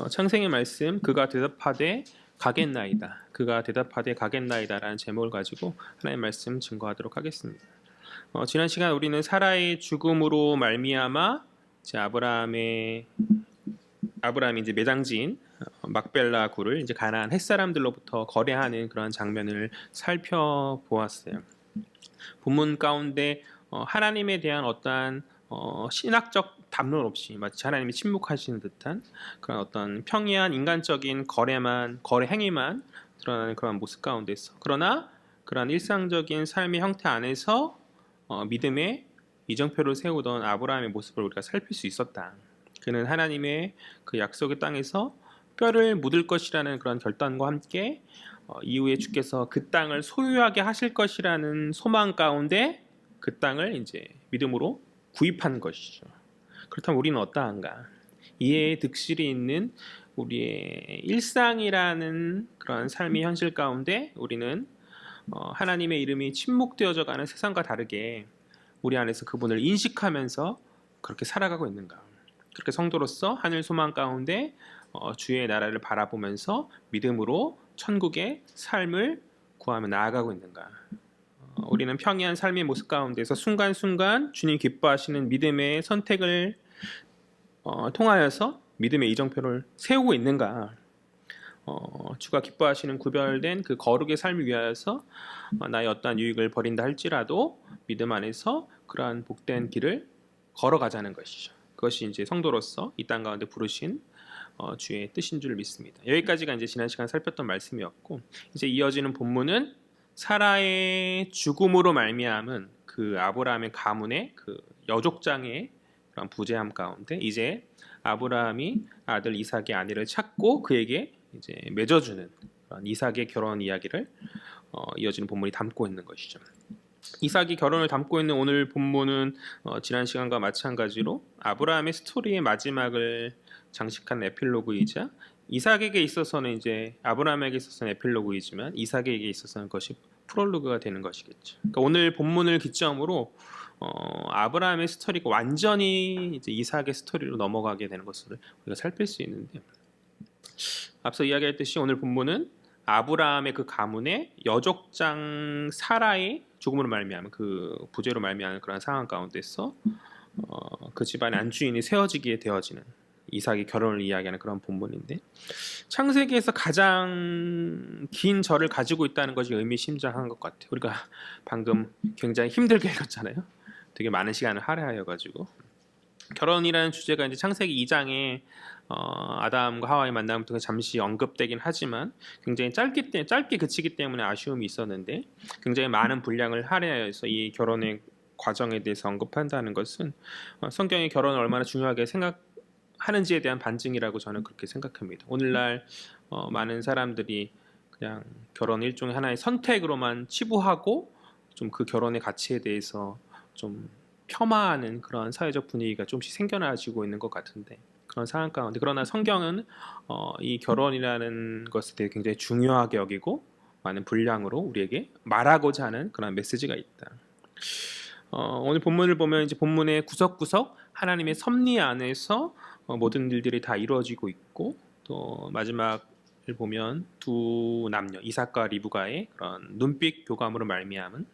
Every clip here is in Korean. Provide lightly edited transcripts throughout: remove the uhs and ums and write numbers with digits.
창세기 말씀 그가 대답하되 가겠나이다. 그가 대답하되 가겠나이다라는 제목을 가지고 하나님의 말씀 증거하도록 하겠습니다. 지난 시간 우리는 사라의 죽음으로 말미암아 이제 아브라함이 이제 매장지인 막벨라 굴을 이제 가나안 햇사람들로부터 거래하는 그런 장면을 살펴보았어요. 본문 가운데 하나님에 대한 어떠한 신학적 담론 없이 마치 하나님이 침묵하시는 듯한 그런 어떤 평이한 인간적인 거래 행위만 드러나는 그런 모습 가운데서, 그러나 그런 일상적인 삶의 형태 안에서 믿음의 이정표를 세우던 아브라함의 모습을 우리가 살필 수 있었다. 그는 하나님의 그 약속의 땅에서 뼈를 묻을 것이라는 그런 결단과 함께 이후에 주께서 그 땅을 소유하게 하실 것이라는 소망 가운데 그 땅을 이제 믿음으로 구입한 것이죠. 그렇다면 우리는 어떠한가? 이에 득실이 있는 우리의 일상이라는 그런 삶의 현실 가운데 우리는 하나님의 이름이 침묵되어져 가는 세상과 다르게 우리 안에서 그분을 인식하면서 그렇게 살아가고 있는가? 그렇게 성도로서 하늘 소망 가운데 주의 나라를 바라보면서 믿음으로 천국의 삶을 구하며 나아가고 있는가? 우리는 평이한 삶의 모습 가운데서 순간순간 주님 기뻐하시는 믿음의 선택을 통하여서 믿음의 이정표를 세우고 있는가? 주가 기뻐하시는 구별된 그 거룩의 삶을 위하여서 나의 어떠한 유익을 버린다 할지라도 믿음 안에서 그러한 복된 길을 걸어가자는 것이죠. 그것이 이제 성도로서 이 땅 가운데 부르신 주의 뜻인 줄 믿습니다. 여기까지가 이제 지난 시간 살폈던 말씀이었고, 이제 이어지는 본문은 사라의 죽음으로 말미암은 그 아브라함의 가문의 그 여족장의 그런 부재함 가운데 이제 아브라함이 아들 이삭의 아내를 찾고 그에게 이제 맺어주는 그런 이삭의 결혼 이야기를 이어지는 본문이 담고 있는 것이죠. 이삭이 결혼을 담고 있는 오늘 본문은 지난 시간과 마찬가지로 아브라함의 스토리의 마지막을 장식한 에필로그이자 이삭에게 있어서는 이제 아브라함에게 있어서는 에필로그이지만 이삭에게 있어서는 그것이 프롤로그가 되는 것이겠죠. 그러니까 오늘 본문을 기점으로 아브라함의 스토리가 완전히 이제 이삭의 스토리로 넘어가게 되는 것을 우리가 살필 수 있는데, 앞서 이야기했듯이 오늘 본문은 아브라함의 그 가문의 여족장 사라의 죽음으로 말미암은 그 부재로 말미암은 그런 상황 가운데서 그 집안의 안주인이 세워지게 되어지는 이삭의 결혼을 이야기하는 그런 본문인데, 창세기에서 가장 긴 절을 가지고 있다는 것이 의미심장한 것 같아요. 우리가 방금 굉장히 힘들게 읽었잖아요. 되게 많은 시간을 할애하여가지고 결혼이라는 주제가 이제 창세기 2장에 아담과 하와의 만남부터 잠시 언급되긴 하지만 굉장히 짧게 그치기 때문에 아쉬움이 있었는데, 굉장히 많은 분량을 할애하여서 이 결혼의 과정에 대해서 언급한다는 것은 성경이 결혼을 얼마나 중요하게 생각하는지에 대한 반증이라고 저는 그렇게 생각합니다. 오늘날 많은 사람들이 그냥 결혼 일종의 하나의 선택으로만 치부하고 좀 그 결혼의 가치에 대해서 좀 폄하하는 그런 사회적 분위기가 좀씩 생겨나지고 있는 것 같은데, 그런 상황 가운데 그러나 성경은 이 결혼이라는 것에 대해 굉장히 중요하게 여기고 많은 분량으로 우리에게 말하고자 하는 그런 메시지가 있다. 오늘 본문을 보면 이제 본문의 구석구석 하나님의 섭리 안에서 모든 일들이 다 이루어지고 있고, 또 마지막을 보면 두 남녀 이삭과 리브가의 그런 눈빛 교감으로 말미암은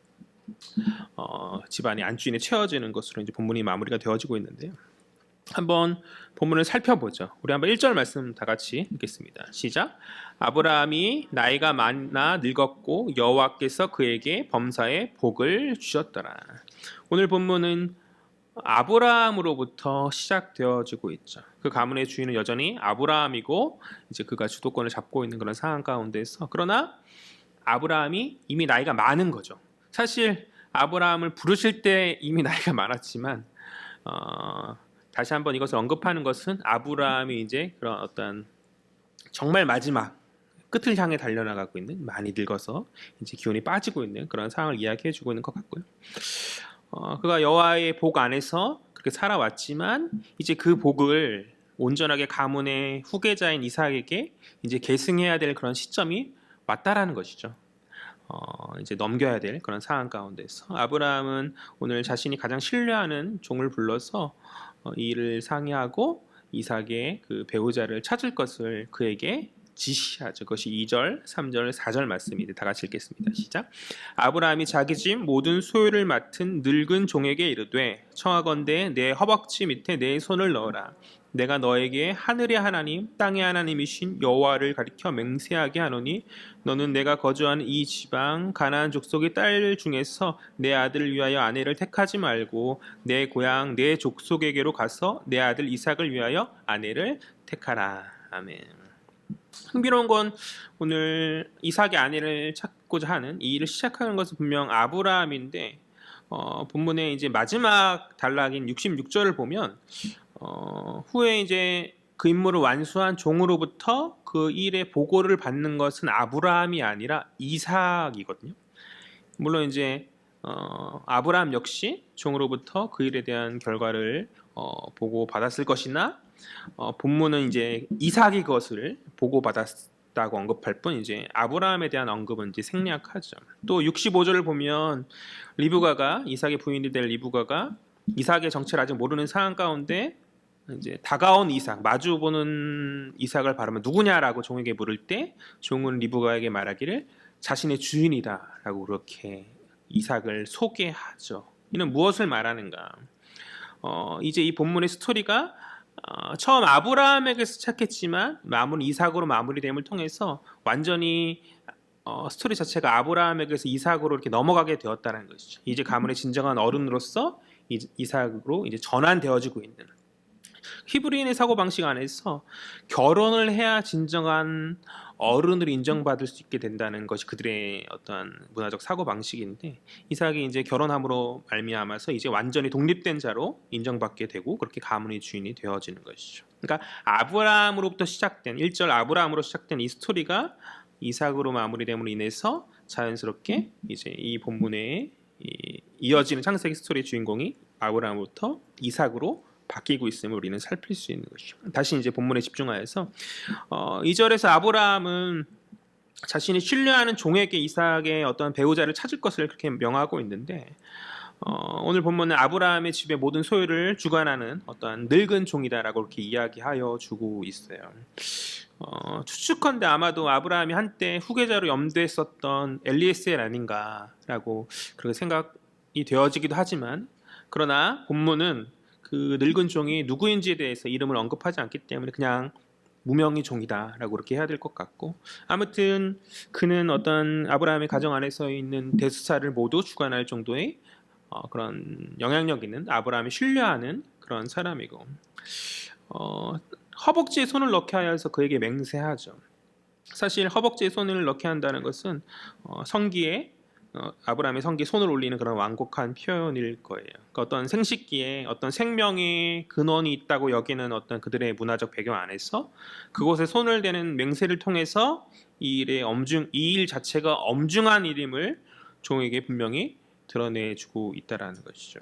집안이 안주인에 채워지는 것으로 이제 본문이 마무리가 되어지고 있는데요. 한번 본문을 살펴보죠. 우리 한번 1절 말씀 다 같이 읽겠습니다. 시작. 아브라함이 나이가 많아 늙었고 여호와께서 그에게 범사에 복을 주셨더라. 오늘 본문은 아브라함으로부터 시작되어지고 있죠. 그 가문의 주인은 여전히 아브라함이고 이제 그가 주도권을 잡고 있는 그런 상황 가운데서, 그러나 아브라함이 이미 나이가 많은 거죠. 사실 아브라함을 부르실 때 이미 나이가 많았지만 다시 한번 이것을 언급하는 것은 아브라함이 이제 그런 어떤 정말 마지막 끝을 향해 달려나가고 있는, 많이 늙어서 이제 기운이 빠지고 있는 그런 상황을 이야기해주고 있는 것 같고요. 그가 여호와의 복 안에서 그렇게 살아왔지만 이제 그 복을 온전하게 가문의 후계자인 이삭에게 이제 계승해야 될 그런 시점이 왔다라는 것이죠. 이제 넘겨야 될 그런 상황 가운데서 아브라함은 오늘 자신이 가장 신뢰하는 종을 불러서 이 일을 상의하고 이삭의 그 배우자를 찾을 것을 그에게 지시하죠. 그것이 2절, 3절, 4절 말씀인데 다 같이 읽겠습니다. 시작. 아브라함이 자기 집 모든 소유를 맡은 늙은 종에게 이르되 청하건대 내 허벅지 밑에 내 손을 넣어라. 내가 너에게 하늘의 하나님 땅의 하나님이신 여호와를 가리켜 맹세하게 하노니 너는 내가 거주하는 이 지방 가나안 족속의 딸 중에서 내 아들을 위하여 아내를 택하지 말고 내 고향 내 족속에게로 가서 내 아들 이삭을 위하여 아내를 택하라. 아멘. 흥미로운 건 오늘 이삭의 아내를 찾고자 하는 이 일을 시작하는 것은 분명 아브라함인데 본문의 이제 마지막 단락인 66절을 보면 후에 이제 그 임무를 완수한 종으로부터 그 일의 보고를 받는 것은 아브라함이 아니라 이삭이거든요. 물론 이제 아브라함 역시 종으로부터 그 일에 대한 결과를 보고 받았을 것이나 본문은 이제 이삭이 그것을 보고 받았다고 언급할 뿐 이제 아브라함에 대한 언급은 이제 생략하죠. 또 65절을 보면 리브가가 이삭의 부인이 될 리브가가 이삭의 정체를 아직 모르는 상황 가운데 이제 다가온 이삭, 마주 보는 이삭을 바라면 누구냐라고 종에게 물을 때 종은 리브가에게 말하기를 자신의 주인이다라고 그렇게 이삭을 소개하죠. 이는 무엇을 말하는가? 이제 이 본문의 스토리가 처음 아브라함에게서 시작했지만 마무리 이삭으로 마무리됨을 통해서 완전히 스토리 자체가 아브라함에게서 이삭으로 이렇게 넘어가게 되었다는 것이죠. 이제 가문의 진정한 어른으로서 이삭으로 이제 전환되어지고 있는 히브리인의 사고 방식 안에서 결혼을 해야 진정한 어른으로 인정받을 수 있게 된다는 것이 그들의 어떠한 문화적 사고 방식인데 이삭이 이제 결혼함으로 말미암아서 이제 완전히 독립된 자로 인정받게 되고 그렇게 가문의 주인이 되어지는 것이죠. 그러니까 아브라함으로부터 시작된 1절 아브라함으로 시작된 이 스토리가 이삭으로 마무리됨으로 인해서 자연스럽게 이제 이 본문에 이어지는 창세기 스토리의 주인공이 아브라함으로부터 이삭으로 바뀌고 있음을 우리는 살필 수 있는 것이죠. 다시 이제 본문에 집중하여서 2절에서 아브라함은 자신이 신뢰하는 종에게 이삭의 어떤 배우자를 찾을 것을 그렇게 명하고 있는데 오늘 본문은 아브라함의 집의 모든 소유를 주관하는 어떤 늙은 종이다라고 이렇게 이야기하여 주고 있어요. 추측컨대 아마도 아브라함이 한때 후계자로 염두했었던 엘리에셀 아닌가라고 그렇게 생각이 되어지기도 하지만 그러나 본문은 그 늙은 종이 누구인지에 대해서 이름을 언급하지 않기 때문에 그냥 무명의 종이다라고 그렇게 해야 될 것 같고 아무튼 그는 어떤 아브라함의 가정 안에서 있는 대수사를 모두 주관할 정도의 그런 영향력 있는 아브라함이 신뢰하는 그런 사람이고 허벅지에 손을 넣게 하여서 그에게 맹세하죠. 사실 허벅지에 손을 넣게 한다는 것은 성기에 아브라함의 성기에 손을 올리는 그런 완곡한 표현일 거예요. 그러니까 어떤 생식기에 어떤 생명의 근원이 있다고 여기는 어떤 그들의 문화적 배경 안에서 그곳에 손을 대는 맹세를 통해서 이 일 자체가 엄중한 일임을 종에게 분명히 드러내주고 있다라는 것이죠.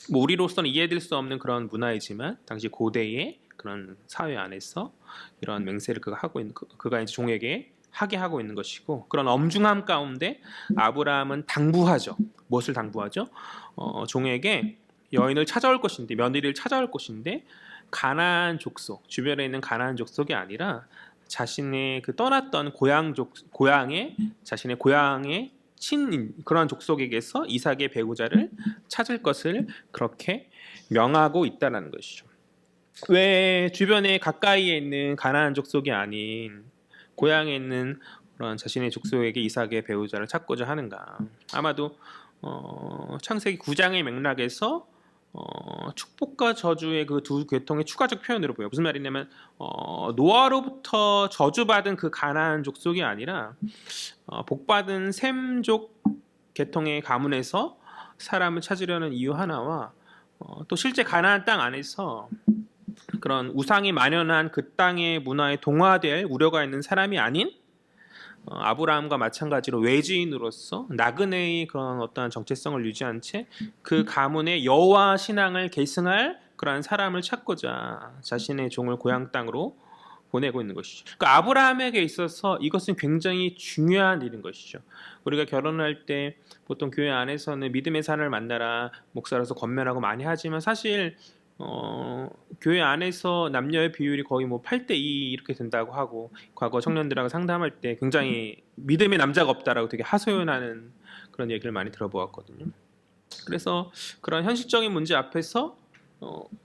뭐 우리로서는 이해될 수 없는 그런 문화이지만 당시 고대의 그런 사회 안에서 이런 맹세를 그가 이제 종에게 하게 하고 있는 것이고 그런 엄중함 가운데 아브라함은 당부하죠. 무엇을 당부하죠? 종에게 여인을 찾아올 것인데 며느리를 찾아올 것인데 가나안 족속 주변에 있는 가나안 족속이 아니라 자신의 그 떠났던 자신의 고향의 친인 그런 족속에게서 이삭의 배우자를 찾을 것을 그렇게 명하고 있다는 것이죠. 왜 주변에 가까이에 있는 가나안 족속이 아닌 고향에 있는 그런 자신의 족속에게 이삭의 배우자를 찾고자 하는가? 아마도 창세기 9장의 맥락에서 축복과 저주의 그 두 계통의 추가적 표현으로 보여요. 무슨 말이냐면 노아로부터 저주받은 그 가나안 족속이 아니라 복받은 셈족 계통의 가문에서 사람을 찾으려는 이유 하나와 또 실제 가나안 땅 안에서 그런 우상이 만연한 그 땅의 문화에 동화될 우려가 있는 사람이 아닌 아브라함과 마찬가지로 외지인으로서 나그네의 그런 어떠한 정체성을 유지한 채 그 가문의 여호와 신앙을 계승할 그러한 사람을 찾고자 자신의 종을 고향 땅으로 보내고 있는 것이죠. 그러니까 아브라함에게 있어서 이것은 굉장히 중요한 일인 것이죠. 우리가 결혼할 때 보통 교회 안에서는 믿음의 사람을 만나라 목사로서 권면하고 많이 하지만 사실 교회 안에서 남녀의 비율이 거의 뭐 8대 2 이렇게 된다고 하고 과거 청년들하고 상담할 때 굉장히 믿음의 남자가 없다라고 되게 하소연하는 그런 얘기를 많이 들어보았거든요. 그래서 그런 현실적인 문제 앞에서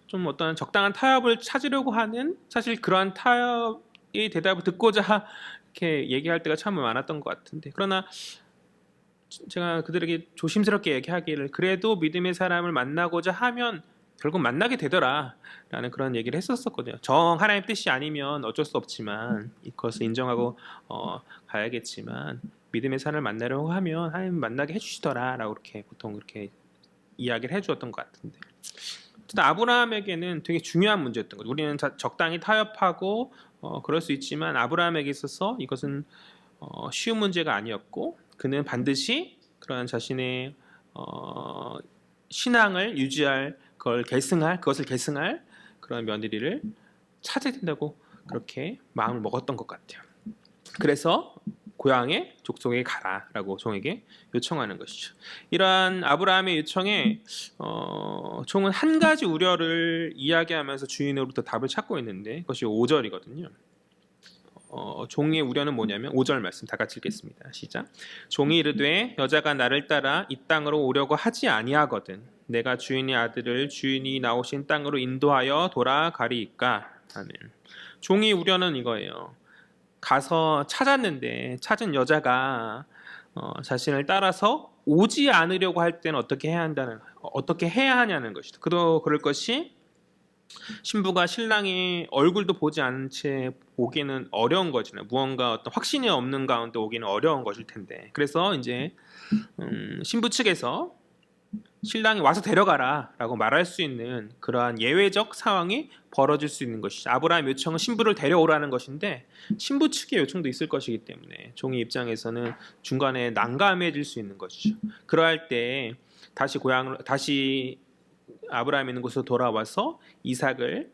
좀 어떤 적당한 타협을 찾으려고 하는 사실 그러한 타협의 대답을 듣고자 이렇게 얘기할 때가 참 많았던 것 같은데 그러나 제가 그들에게 조심스럽게 얘기하기를 그래도 믿음의 사람을 만나고자 하면 결국 만나게 되더라 라는 그런 얘기를 했었거든요. 정 하나님의 뜻이 아니면 어쩔 수 없지만 이것을 인정하고 가야겠지만 믿음의 사람을 만나려고 하면 하나님 만나게 해주시더라 라고 이렇게 보통 그렇게 이야기를 해주었던 것 같은데 아브라함에게는 되게 중요한 문제였던 거죠. 우리는 적당히 타협하고 그럴 수 있지만 아브라함에게 있어서 이것은 쉬운 문제가 아니었고 그는 반드시 그런 자신의 신앙을 유지할 그것을 계승할 그런 며느리를 찾아야 된다고 그렇게 마음을 먹었던 것 같아요. 그래서 고향의 족속에 가라라고 종에게 요청하는 것이죠. 이러한 아브라함의 요청에 종은 한 가지 우려를 이야기하면서 주인으로부터 답을 찾고 있는데 그것이 5절이거든요. 종의 우려는 뭐냐면 5절 말씀 다 같이 읽겠습니다. 시작. 종이 이르되 여자가 나를 따라 이 땅으로 오려고 하지 아니하거든 내가 주인의 아들을 주인이 나오신 땅으로 인도하여 돌아가리이까. 아멘. 종의 우려는 이거예요. 가서 찾았는데 찾은 여자가 자신을 따라서 오지 않으려고 할 때는 어떻게 해야 하냐는 것이다. 그도 그럴 것이 신부가 신랑의 얼굴도 보지 않은 채 오기는 어려운 거잖아요. 무언가 어떤 확신이 없는 가운데 오기는 어려운 것일 텐데. 그래서 이제 신부 측에서 신랑이 와서 데려가라라고 말할 수 있는 그러한 예외적 상황이 벌어질 수 있는 것이죠. 아브라함 요청은 신부를 데려오라는 것인데 신부 측의 요청도 있을 것이기 때문에 종의 입장에서는 중간에 난감해질 수 있는 것이죠. 그러할 때 다시 아브라함이 있는 곳으로 돌아와서 이삭을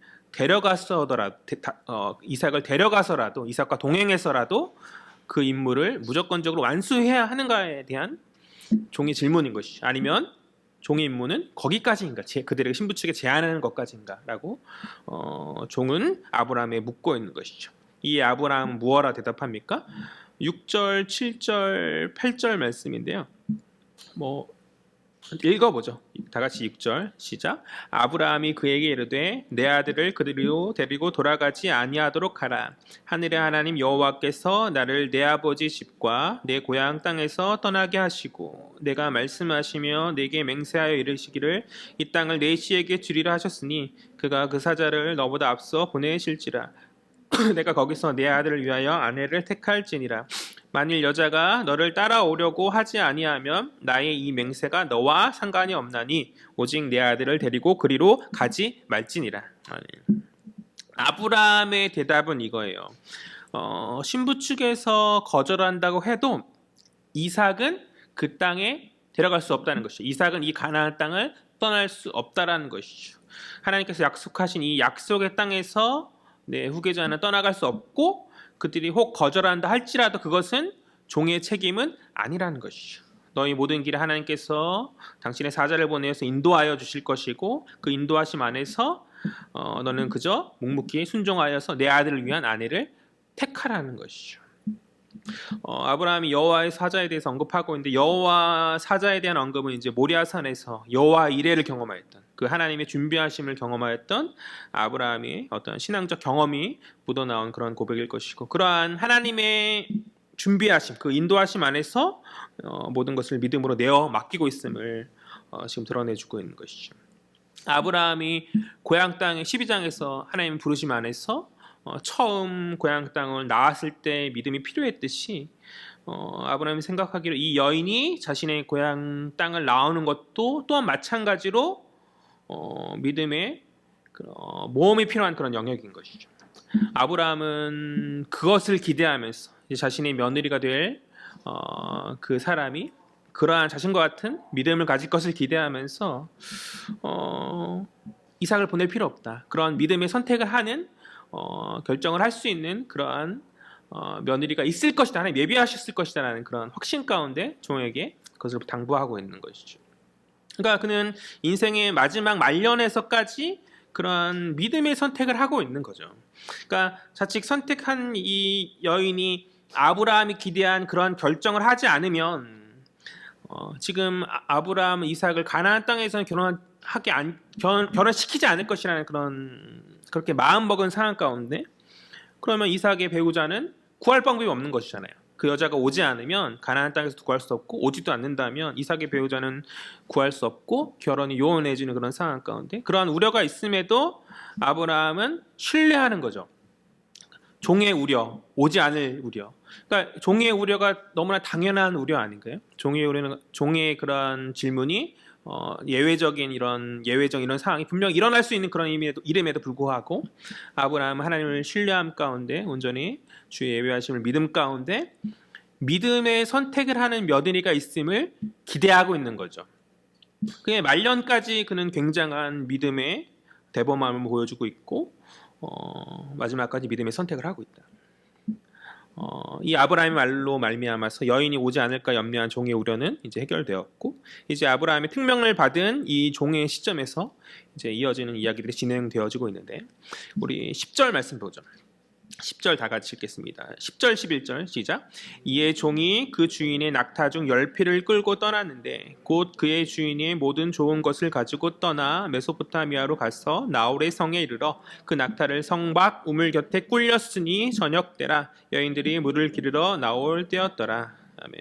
데려가서라도 이삭과 동행해서라도 그 임무를 무조건적으로 완수해야 하는가에 대한 종의 질문인 것이죠. 아니면 종의 임무는 거기까지인가? 그들에게 신부 측에 제안하는 것까지인가라고 종은 아브라함에 묻고 있는 것이죠. 이 아브라함은 무엇라 대답합니까? 6절, 7절, 8절 말씀인데요. 읽어보죠. 다 같이 6절 시작. 아브라함이 그에게 이르되 내 아들을 그리로 데리고 돌아가지 아니하도록 하라. 하늘의 하나님 여호와께서 나를 내 아버지 집과 내 고향 땅에서 떠나게 하시고 내가 말씀하시며 내게 맹세하여 이르시기를 이 땅을 내 씨에게 주리라 하셨으니 그가 그 사자를 너보다 앞서 보내실지라. 내가 거기서 내 아들을 위하여 아내를 택할지니라. 만일 여자가 너를 따라오려고 하지 아니하면 나의 이 맹세가 너와 상관이 없나니 오직 내 아들을 데리고 그리로 가지 말지니라. 아브라함의 대답은 이거예요. 신부 측에서 거절한다고 해도 이삭은 그 땅에 데려갈 수 없다는 것이죠. 이삭은 이 가나안 땅을 떠날 수 없다라는 것이죠. 하나님께서 약속하신 이 약속의 땅에서 후계자는 떠나갈 수 없고 그들이 혹 거절한다 할지라도 그것은 종의 책임은 아니라는 것이죠. 너희 모든 길에 하나님께서 당신의 사자를 보내서 인도하여 주실 것이고 그 인도하심 안에서 너는 그저 묵묵히 순종하여서 내 아들을 위한 아내를 택하라는 것이죠. 아브라함이 여호와의 사자에 대해서 언급하고 있는데 여호와 사자에 대한 언급은 이제 모리아산에서 여호와 이레를 경험하였던 그 하나님의 준비하심을 경험하였던 아브라함의 어떤 신앙적 경험이 묻어나온 그런 고백일 것이고 그러한 하나님의 준비하심, 그 인도하심 안에서 모든 것을 믿음으로 내어 맡기고 있음을 지금 드러내주고 있는 것이죠. 아브라함이 고향 땅의 12장에서 하나님 부르심 안에서 처음 고향 땅을 나왔을 때 믿음이 필요했듯이 아브라함이 생각하기로 이 여인이 자신의 고향 땅을 나오는 것도 또한 마찬가지로 믿음의 모험이 필요한 그런 영역인 것이죠. 아브라함은 그것을 기대하면서 자신의 며느리가 될 그 사람이 그러한 자신과 같은 믿음을 가질 것을 기대하면서 이삭을 보낼 필요 없다. 그런 믿음의 선택을 하는 결정을 할 수 있는 그러한 며느리가 있을 것이다. 하나님 예비하셨을 것이다 라는 그런 확신 가운데 종에게 그것을 당부하고 있는 것이죠. 그러니까 그는 인생의 마지막 말년에서까지 그런 믿음의 선택을 하고 있는 거죠. 그러니까 자칫 선택한 이 여인이 아브라함이 기대한 그런 결정을 하지 않으면 지금 아브라함 이삭을 가나안 땅에서는 결혼시키지 않을 것이라는 그렇게 마음 먹은 상황 가운데, 그러면 이삭의 배우자는 구할 방법이 없는 것이잖아요. 그 여자가 오지 않으면 가나안 땅에서도 구할 수 없고, 오지도 않는다면 이삭의 배우자는 구할 수 없고 결혼이 요원해지는 그런 상황 가운데, 그러한 우려가 있음에도 아브라함은 신뢰하는 거죠. 종의 우려, 오지 않을 우려. 그러니까 종의 우려가 너무나 당연한 우려 아닌가요? 종의 그런 질문이 예외적인 이런 상황이 분명 일어날 수 있는 그런 이름에도 불구하고 아브라함은 하나님을 신뢰함 가운데, 온전히 주의 예배하심을 믿음 가운데 믿음의 선택을 하는 며느리가 있음을 기대하고 있는 거죠. 그의 말년까지 그는 굉장한 믿음의 대범함을 보여주고 있고, 마지막까지 믿음의 선택을 하고 있다. 이 아브라함의 말로 말미암아서 여인이 오지 않을까 염려한 종의 우려는 이제 해결되었고, 이제 아브라함의 특명을 받은 이 종의 시점에서 이제 이어지는 이야기들이 진행되어지고 있는데, 우리 10절 말씀 보죠. 10절 다 같이 읽겠습니다. 10절 11절 시작. 이에 종이 그 주인의 낙타 중 10匹를 끌고 떠났는데 곧 그의 주인의 모든 좋은 것을 가지고 떠나 메소포타미아로 가서 나홀의 성에 이르러 그 낙타를 성 밖 우물 곁에 꿀렸으니 저녁 때라. 여인들이 물을 기르러 나올 때였더라. 아멘.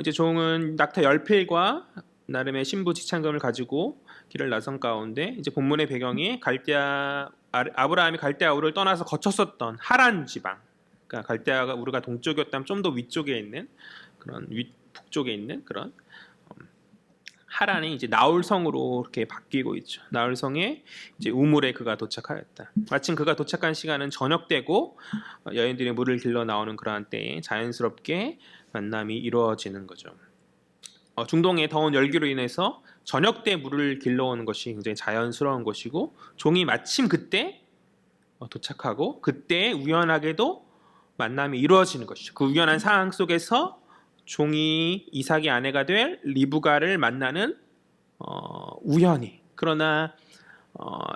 이제 종은 낙타 10필과 나름의 신부 지창금을 가지고 길을 나선 가운데, 이제 본문의 배경이 아브라함이 갈대아 우르를 떠나서 거쳤었던 하란 지방, 그러니까 갈대아가 우르가 동쪽이었다면 좀 더 위쪽에 있는 그런 북쪽에 있는 그런 하란이 이제 나홀성으로 이렇게 바뀌고 있죠. 나홀성에 이제 우물에 그가 도착하였다. 마침 그가 도착한 시간은 저녁 때고 여인들이 물을 길러 나오는 그러한 때에 자연스럽게 만남이 이루어지는 거죠. 중동의 더운 열기로 인해서 저녁 때 물을 길러오는 것이 굉장히 자연스러운 것이고, 종이 마침 그때 도착하고 그때 우연하게도 만남이 이루어지는 것이죠. 그 우연한 상황 속에서 종이 이삭의 아내가 될 리브가를 만나는 우연히, 그러나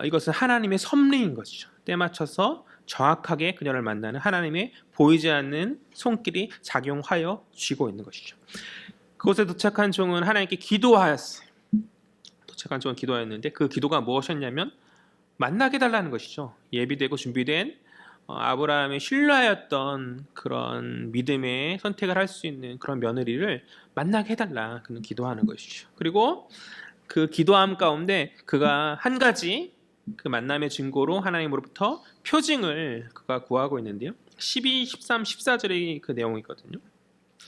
이것은 하나님의 섭리인 것이죠. 때 맞춰서 정확하게 그녀를 만나는 하나님의 보이지 않는 손길이 작용하여 쥐고 있는 것이죠. 그곳에 도착한 종은 하나님께 기도하였어요. 도착한 종은 기도하였는데 그 기도가 무엇이었냐면 만나게 달라는 것이죠. 예비되고 준비된 아브라함의 신뢰하였던 그런 믿음의 선택을 할 수 있는 그런 며느리를 만나게 해달라, 그는 기도하는 것이죠. 그리고 그 기도함 가운데 그가 한 가지 그 만남의 증거로 하나님으로부터 표징을 그가 구하고 있는데요. 12, 13, 14절의 그 내용이거든요.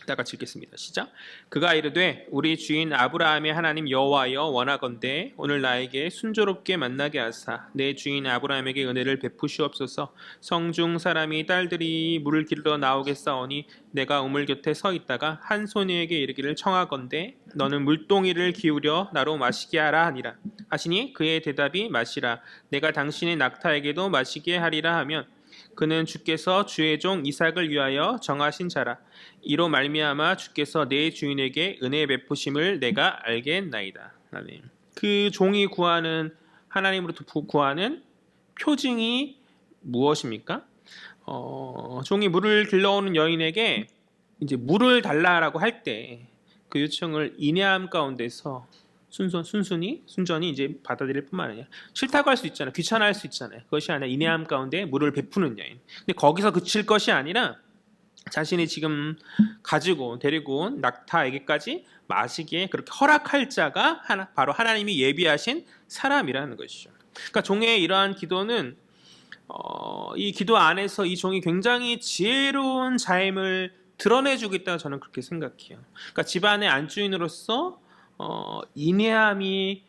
다 같이 읽겠습니다. 시작. 그가 이르되 우리 주인 아브라함의 하나님 여호와여 원하건대 오늘 나에게 순조롭게 만나게 하사 내 주인 아브라함에게 은혜를 베푸시옵소서. 성중 사람이 딸들이 물을 길러 나오겠사오니 내가 우물 곁에 서 있다가 한 소녀에게 이르기를 청하건대 너는 물동이를 기울여 나로 마시게 하라 하니라 하시니 그의 대답이 마시라. 내가 당신의 낙타에게도 마시게 하리라 하면 그는 주께서 주의 종 이삭을 위하여 정하신 자라. 이로 말미암아 주께서 내 주인에게 은혜 베푸심을 내가 알겠나이다. 아멘. 그 종이 구하는, 하나님으로부터 구하는 표징이 무엇입니까? 종이 물을 길러오는 여인에게 이제 물을 달라라고 할 때 그 요청을 인내함 가운데서 순전히 이제 받아들일 뿐만 아니라 싫다고 할 수 있잖아요. 귀찮아할 수 있잖아요. 그것이 아니라 인내함 가운데 물을 베푸는 여인. 근데 거기서 그칠 것이 아니라 자신이 지금 데리고 온 낙타에게까지 마시기에 그렇게 허락할 자가 바로 하나님이 예비하신 사람이라는 것이죠. 그러니까 종의 이러한 기도는 이 기도 안에서 이 종이 굉장히 지혜로운 자임을 드러내주겠다, 저는 그렇게 생각해요. 그러니까 집안의 안주인으로서 인내함이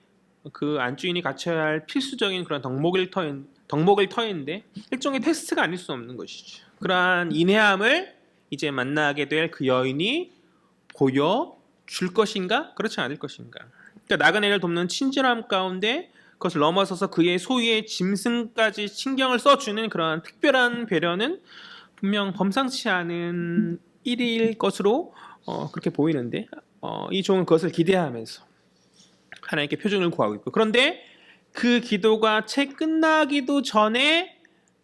그 안주인이 갖춰야 할 필수적인 그런 덕목일 터인데 일종의 테스트가 아닐 수 없는 것이죠. 그러한 인내함을 이제 만나게 될 그 여인이 보여줄 것인가? 그렇지 않을 것인가? 그러니까 나그네를 돕는 친절함 가운데 그것을 넘어서서 그의 소유의 짐승까지 신경을 써주는 그러한 특별한 배려는 분명 범상치 않은 일일 것으로 그렇게 보이는데 이 종은 그것을 기대하면서 하나님께 표징을 구하고 있고, 그런데 그 기도가 채 끝나기도 전에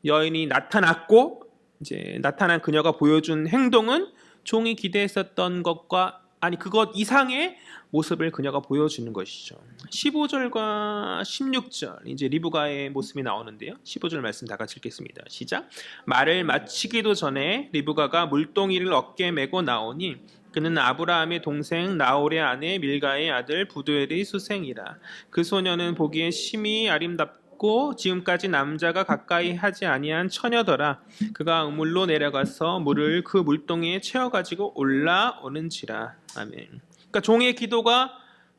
여인이 나타났고 이제 나타난 그녀가 보여준 행동은 종이 기대했었던 것과 아니 그것 이상의 모습을 그녀가 보여주는 것이죠. 15절과 16절 이제 리브가의 모습이 나오는데요. 15절 말씀 다 같이 읽겠습니다. 시작. 말을 마치기도 전에 리브가가 물동이를 어깨에 메고 나오니 그는 아브라함의 동생 나홀의 아내 밀가의 아들 부두엘의 수생이라. 그 소녀는 보기에 심히 아름답고 지금까지 남자가 가까이 하지 아니한 처녀더라. 그가 우물로 내려가서 물을 그 물동이에 채워가지고 올라오는지라. 아멘. 그러니까 종의 기도가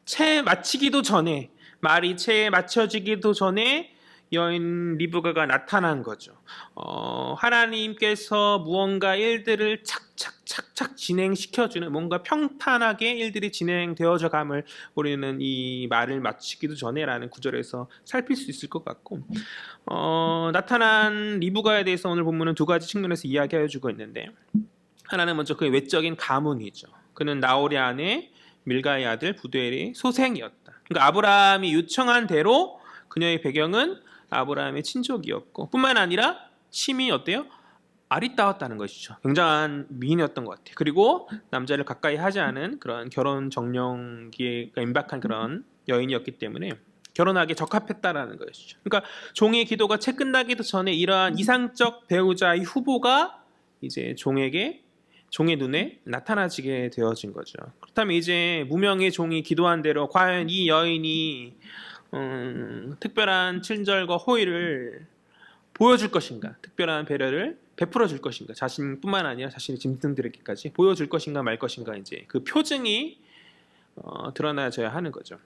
채 마치기도 전에 말이 채 맞춰지기도 전에 여인 리브가가 나타난 거죠. 하나님께서 무언가 일들을 착착착착 진행시켜주는 뭔가 평탄하게 일들이 진행되어져 감을 우리는 이 말을 마치기도 전에라는 구절에서 살필 수 있을 것 같고 나타난 리브가에 대해서 오늘 본문은 두 가지 측면에서 이야기해주고 있는데 하나는 먼저 그의 외적인 가문이죠. 그는 나홀의 아내 밀가의 아들 부두엘의 소생이었다. 그러니까 아브라함이 요청한 대로 그녀의 배경은 아브라함의 친족이었고 뿐만 아니라 심히 어때요? 아리따웠다는 것이죠. 굉장한 미인이었던 것 같아요. 그리고 남자를 가까이 하지 않은 그런 결혼 정령기가 임박한 그런 여인이었기 때문에 결혼하기에 적합했다라는 것이죠. 그러니까 종의 기도가 채 끝나기도 전에 이러한 이상적 배우자의 후보가 이제 종의 눈에 나타나지게 되어진 거죠. 그렇다면 이제 무명의 종이 기도한 대로 과연 이 여인이 특별한 친절과 호의를 보여줄 것인가, 특별한 배려를 베풀어 줄 것인가, 자신뿐만 아니라 자신의 짐승들에게까지 보여줄 것인가 말 것인가 이제 그 표징이 드러나져야 하는 거죠.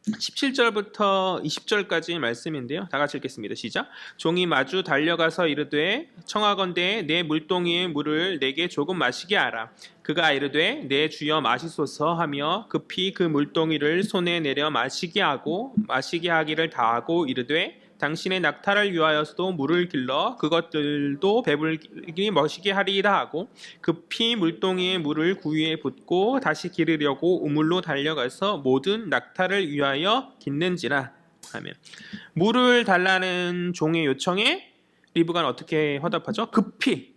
17절부터 20절까지 말씀인데요. 다 같이 읽겠습니다. 시작. 종이 마주 달려가서 이르되 청하건대 내 물동이의 물을 내게 조금 마시게 하라. 그가 이르되 내 주여 마시소서 하며 급히 그 물동이를 손에 내려 마시게 하기를 다하고 이르되 당신의 낙타를 위하여서도 물을 길러 그것들도 배불리 머시게 하리이다 하고 급히 물동이의 물을 구유에 붓고 다시 기르려고 우물로 달려가서 모든 낙타를 위하여 깃는지라 하면 물을 달라는 종의 요청에 리브가는 어떻게 화답하죠? 급히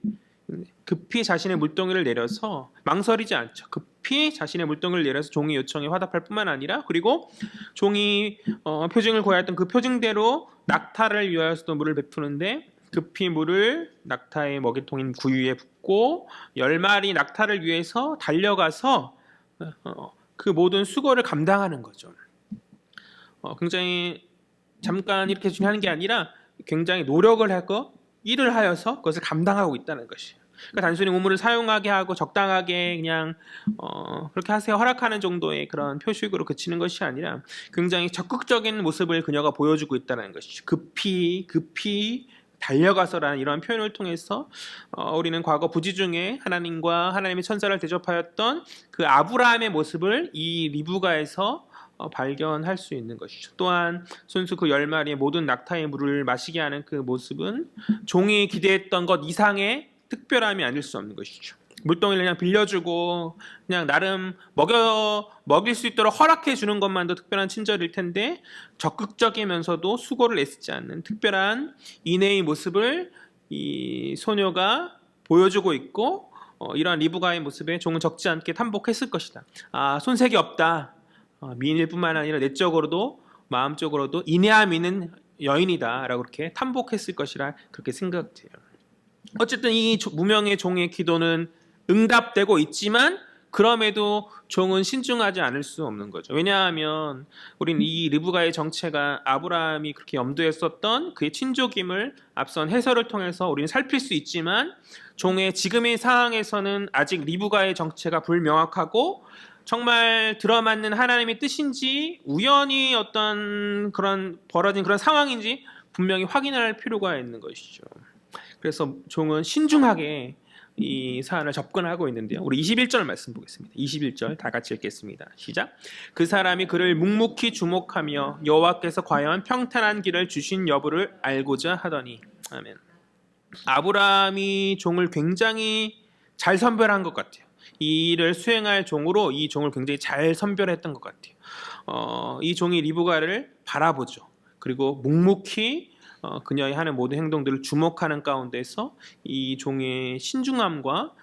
자신의 물동이를 내려서 망설이지 않죠. 급히 자신의 물동이를 내려서 종의 요청에 화답할 뿐만 아니라 그리고 종이 표징을 고하였던 그 표징대로 낙타를 위하여서도 물을 베푸는데 급히 물을 낙타의 먹이통인 구유에 붓고 10마리 낙타를 위해서 달려가서 그 모든 수고를 감당하는 거죠. 굉장히 잠깐 이렇게 하는 게 아니라 굉장히 노력을 하고 일을 하여서 그것을 감당하고 있다는 것이에요. 그러니까 단순히 우물을 사용하게 하고 적당하게 그냥 그렇게 하세요 허락하는 정도의 그런 표식으로 그치는 것이 아니라 굉장히 적극적인 모습을 그녀가 보여주고 있다는 것이죠. 급히 달려가서라는 이런 표현을 통해서 우리는 과거 부지 중에 하나님과 하나님의 천사를 대접하였던 그 아브라함의 모습을 이 리브가에서 발견할 수 있는 것이죠. 또한 손수 그 10마리의 모든 낙타의 물을 마시게 하는 그 모습은 종이 기대했던 것 이상의 특별함이 아닐 수 없는 것이죠. 물동이를 그냥 빌려주고 그냥 나름 먹일 수 있도록 허락해 주는 것만도 특별한 친절일 텐데 적극적이면서도 수고를 애쓰지 않는 특별한 인애의 모습을 이 소녀가 보여주고 있고 이러한 리브가의 모습에 종은 적지 않게 탐복했을 것이다. 손색이 없다. 미인일 뿐만 아니라 내적으로도 마음적으로도 인내함 있는 여인이다라고 그렇게 탐복했을 것이라 그렇게 생각돼요. 어쨌든 이 무명의 종의 기도는 응답되고 있지만 그럼에도 종은 신중하지 않을 수 없는 거죠. 왜냐하면 우리는 이 리브가의 정체가 아브라함이 그렇게 염두했었던 그의 친족임을 앞선 해설을 통해서 우리는 살필 수 있지만 종의 지금의 상황에서는 아직 리브가의 정체가 불명확하고 정말 들어맞는 하나님의 뜻인지 우연히 어떤 그런 벌어진 그런 상황인지 분명히 확인할 필요가 있는 것이죠. 그래서 종은 신중하게 이 사안을 접근하고 있는데요. 우리 21절 말씀 보겠습니다. 21절 다 같이 읽겠습니다. 시작. 그 사람이 그를 묵묵히 주목하며 여호와께서 과연 평탄한 길을 주신 여부를 알고자 하더니 아멘. 아브라함이 종을 굉장히 잘 선별한 것 같아요. 이 일을 수행할 종으로 이 종을 굉장히 잘 선별했던 것 같아요. 이 종이 리브가를 바라보죠. 그리고 묵묵히 그녀의 하는 모든 행동들을 주목하는 가운데서 이 종의 신중함과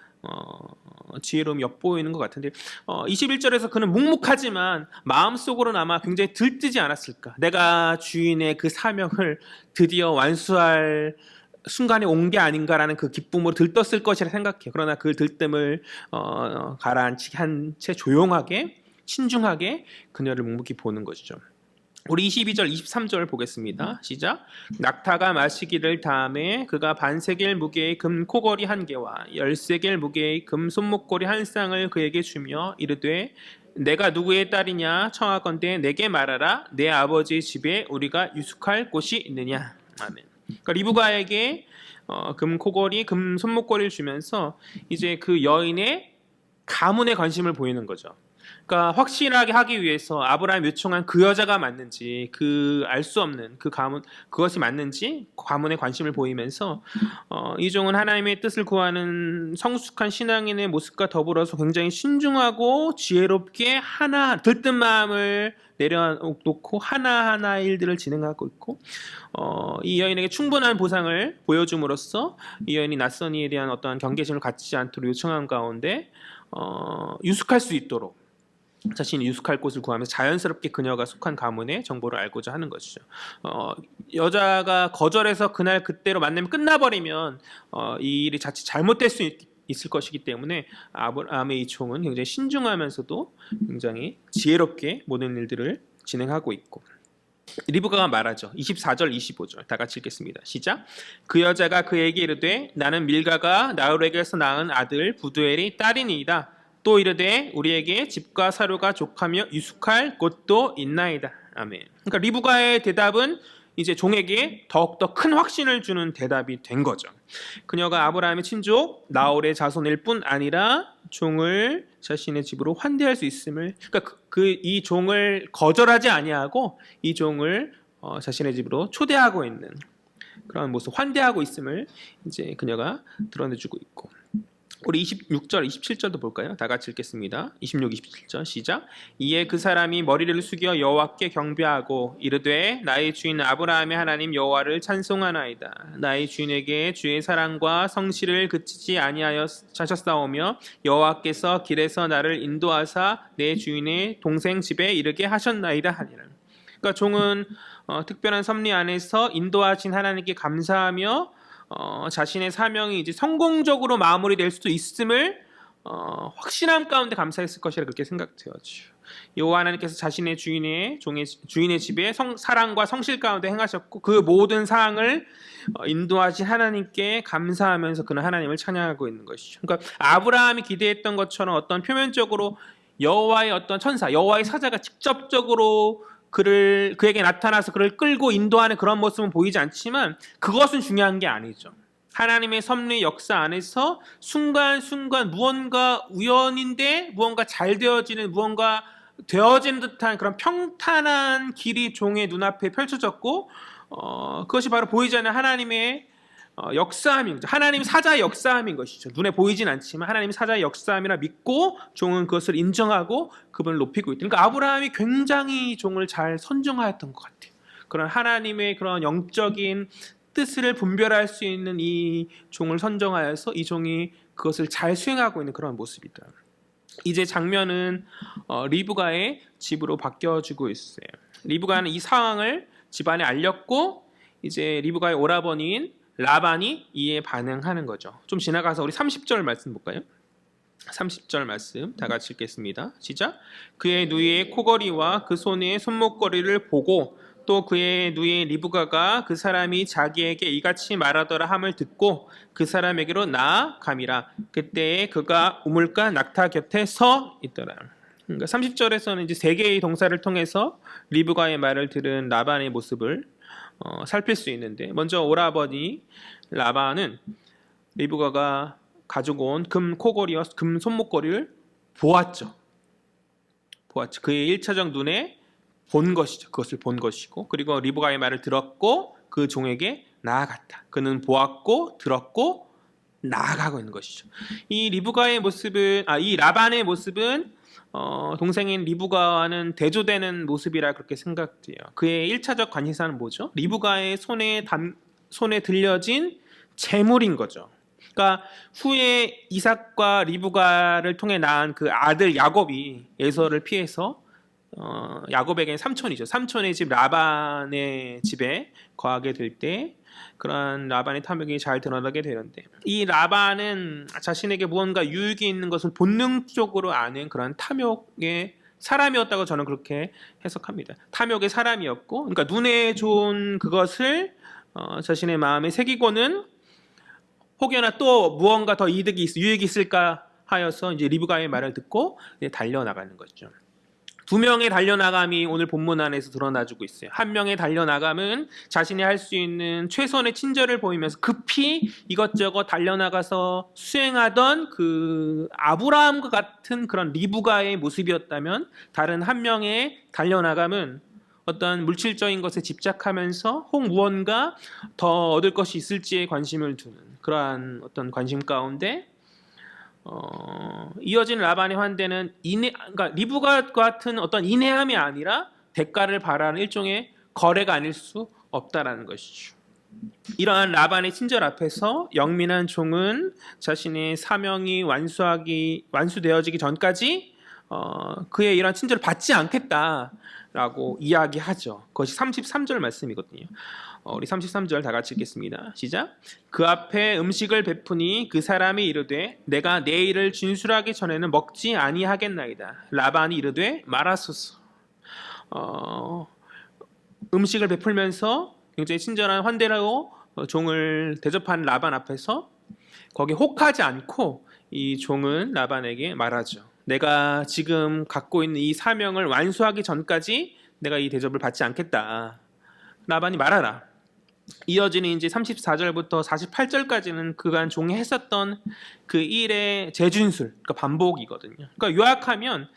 지혜로움이 엿보이는 것 같은데 21절에서 그는 묵묵하지만 마음속으로는 아마 굉장히 들뜨지 않았을까. 내가 주인의 그 사명을 드디어 완수할 순간에 온 게 아닌가라는 그 기쁨으로 들떴을 것이라 생각해요. 그러나 그 들뜸을 가라앉히게 한 채 조용하게 신중하게 그녀를 묵묵히 보는 것이죠. 우리 22절, 23절 보겠습니다. 시작. 낙타가 마시기를 다음에 그가 반세겔 무게의 금 코걸이 한 개와 10세겔 무게의 금 손목걸이 한 쌍을 그에게 주며 이르되 내가 누구의 딸이냐 청하건대 내게 말하라. 내 아버지의 집에 우리가 유숙할 곳이 있느냐. 아멘. 그러니까 리브가에게 금 코걸이, 금 손목걸이를 주면서 이제 그 여인의 가문에 관심을 보이는 거죠. 그러니까 확실하게 하기 위해서 아브라함이 요청한 그 여자가 맞는지 그 알 수 없는 그 가문 그것이 맞는지 가문에 관심을 보이면서 이 종은 하나님의 뜻을 구하는 성숙한 신앙인의 모습과 더불어서 굉장히 신중하고 지혜롭게 하나 들뜬 마음을 내려놓고 하나하나 일들을 진행하고 있고 이 여인에게 충분한 보상을 보여줌으로써 이 여인이 낯선 이에 대한 어떠한 경계심을 갖지 않도록 요청한 가운데 유숙할 수 있도록 자신이 유숙할 곳을 구하면서 자연스럽게 그녀가 속한 가문의 정보를 알고자 하는 것이죠. 여자가 거절해서 그날 그때로 만나면 끝나버리면 이 일이 자칫 잘못될 수 있을 것이기 때문에 아브라함의 이 총은 굉장히 신중하면서도 굉장히 지혜롭게 모든 일들을 진행하고 있고 리브가가 말하죠. 24절, 25절 다 같이 읽겠습니다. 시작. 그 여자가 그에게 이르되 나는 밀가가 나홀에게서 낳은 아들 부두엘이 딸이니이다. 또 이르되 우리에게 집과 사료가 족하며 유숙할 곳도 있나이다. 아멘. 그러니까 리브가의 대답은 이제 종에게 더욱더 큰 확신을 주는 대답이 된 거죠. 그녀가 아브라함의 친족 나홀의 자손일 뿐 아니라 종을 자신의 집으로 환대할 수 있음을, 그러니까 이 종을 거절하지 아니하고 이 종을 자신의 집으로 초대하고 있는 그런 모습, 환대하고 있음을 이제 그녀가 드러내주고 있고. 우리 26절, 27절도 볼까요? 다 같이 읽겠습니다. 26, 27절 시작. 이에 그 사람이 머리를 숙여 여호와께 경배하고 이르되 나의 주인 아브라함의 하나님 여호와를 찬송하나이다. 나의 주인에게 주의 사랑과 성실을 그치지 아니하셨사오며 여호와께서 길에서 나를 인도하사 내 주인의 동생 집에 이르게 하셨나이다 하니라. 그러니까 종은 특별한 섭리 안에서 인도하신 하나님께 감사하며 자신의 사명이 이제 성공적으로 마무리될 수도 있음을 확신함 가운데 감사했을 것이라 그렇게 생각되어죠. 여호와 하나님께서 자신의 주인의 집에 사랑과 성실 가운데 행하셨고 그 모든 사항을 인도하신 하나님께 감사하면서 그는 하나님을 찬양하고 있는 것이죠. 그러니까 아브라함이 기대했던 것처럼 어떤 표면적으로 여호와의 어떤 천사, 여호와의 사자가 직접적으로 그에게 나타나서 그를 끌고 인도하는 그런 모습은 보이지 않지만 그것은 중요한 게 아니죠. 하나님의 섭리 역사 안에서 순간순간 무언가 우연인데 무언가 잘 되어지는, 무언가 되어지는 듯한 그런 평탄한 길이 종의 눈앞에 펼쳐졌고 그것이 바로 보이지 않는 하나님의 역사함인 거죠. 하나님 사자의 역사함인 것이죠. 눈에 보이진 않지만 하나님 사자의 역사함이라 믿고 종은 그것을 인정하고 그분을 높이고 있다. 그러니까 아브라함이 굉장히 종을 잘 선정하였던 것 같아요. 그런 하나님의 그런 영적인 뜻을 분별할 수 있는 이 종을 선정하여서 이 종이 그것을 잘 수행하고 있는 그런 모습이다. 이제 장면은 리브가의 집으로 바뀌어지고 있어요. 리브가는 이 상황을 집안에 알렸고 이제 리브가의 오라버니인 라반이 이에 반응하는 거죠. 좀 지나가서 우리 30절 말씀 볼까요? 30절 말씀 다 같이 읽겠습니다. 시작. 그의 누이의 코걸이와 그 손의 손목걸이를 보고 또 그의 누이 리브가가 그 사람이 자기에게 이같이 말하더라 함을 듣고 그 사람에게로 나아가미라. 그때에 그가 우물가 낙타 곁에 서 있더라. 그러니까 30절에서는 이제 세 개의 동사를 통해서 리브가의 말을 들은 라반의 모습을 살필 수 있는데, 먼저 오라버니 라반은 리브가가 가지고 온 금 코걸이와 금 손목걸이를 보았죠. 그의 1차적 눈에 본 것이죠. 그것을 본 것이고, 그리고 리브가의 말을 들었고 그 종에게 나아갔다. 그는 보았고 들었고 나아가고 있는 것이죠. 이 리브가의 모습은 이 라반의 모습은 동생인 리브가와는 대조되는 모습이라 그렇게 생각돼요. 그의 1차적 관심사는 뭐죠? 리브가의 손에 들려진 재물인 거죠. 그러니까 후에 이삭과 리브가를 통해 낳은 그 아들 야곱이 에서를 피해서 야곱에게는 삼촌이죠. 삼촌의 집 라반의 집에 거하게 될 때 그러한 라반의 탐욕이 잘 드러나게 되는데, 이 라반은 자신에게 무언가 유익이 있는 것을 본능적으로 아는 그런 탐욕의 사람이었다고 저는 그렇게 해석합니다. 탐욕의 사람이었고, 그러니까 눈에 좋은 그것을 자신의 마음에 새기고는 혹여나 또 무언가 더 유익이 있을까 하여서 이제 리브가의 말을 듣고 달려나가는 거죠. 두 명의 달려나감이 오늘 본문 안에서 드러나주고 있어요. 한 명의 달려나감은 자신이 할 수 있는 최선의 친절을 보이면서 급히 이것저것 달려나가서 수행하던 그 아브라함과 같은 그런 리브가의 모습이었다면, 다른 한 명의 달려나감은 어떤 물질적인 것에 집착하면서 혹 무언가 더 얻을 것이 있을지에 관심을 두는 그러한 어떤 관심 가운데 이어진 라반의 환대는 그러니까 리브가 같은 어떤 인내함이 아니라 대가를 바라는 일종의 거래가 아닐 수 없다라는 것이죠. 이러한 라반의 친절 앞에서 영민한 종은 자신의 사명이 완수되어지기 전까지 그의 이러한 친절을 받지 않겠다라고 이야기하죠. 그것이 33절 말씀이거든요. 우리 33절 다 같이 읽겠습니다. 시작. 그 앞에 음식을 베푸니 그 사람이 이르되 내가 내 일을 진술하기 전에는 먹지 아니하겠나이다. 라반이 이르되 말하소서. 음식을 베풀면서 굉장히 친절한 환대로 종을 대접한 라반 앞에서 거기에 혹하지 않고 이 종은 라반에게 말하죠. 내가 지금 갖고 있는 이 사명을 완수하기 전까지 내가 이 대접을 받지 않겠다. 라반이 말하라. 이어지는 이제 34절부터 48절까지는 그간 종이 했었던 그 일의 재준술, 그러니까 반복이거든요. 그러니까 요약하면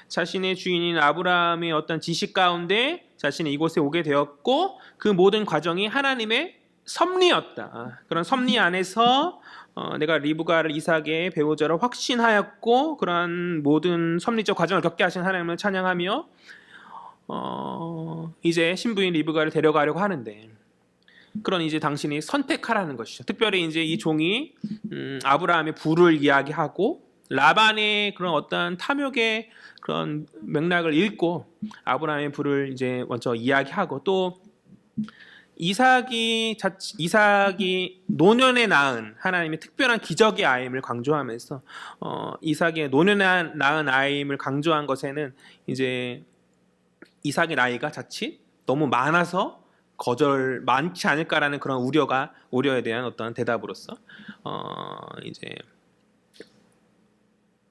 자신의 주인인 아브라함의 어떤 지식 가운데 자신이 이곳에 오게 되었고, 그 모든 과정이 하나님의 섭리였다. 그런 섭리 안에서 내가 리브가를 이삭의 배우자로 확신하였고, 그러한 모든 섭리적 과정을 겪게 하신 하나님을 찬양하며 이제 신부인 리브가를 데려가려고 하는데, 그런 이제 당신이 선택하라는 것이죠. 특별히 이제 이 종이 아브라함의 부를 이야기하고 라반의 그런 어떤 탐욕의 그런 맥락을 읽고 아브라함의 부를 이제 먼저 이야기하고, 또 이삭이 노년에 낳은 하나님의 특별한 기적의 아임을 강조하면서 이삭의 노년에 낳은 아임을 강조한 것에는 이제 이삭의 나이가 자칫 너무 많아서 많지 않을까라는 그런 우려에 대한 어떤 대답으로서 이제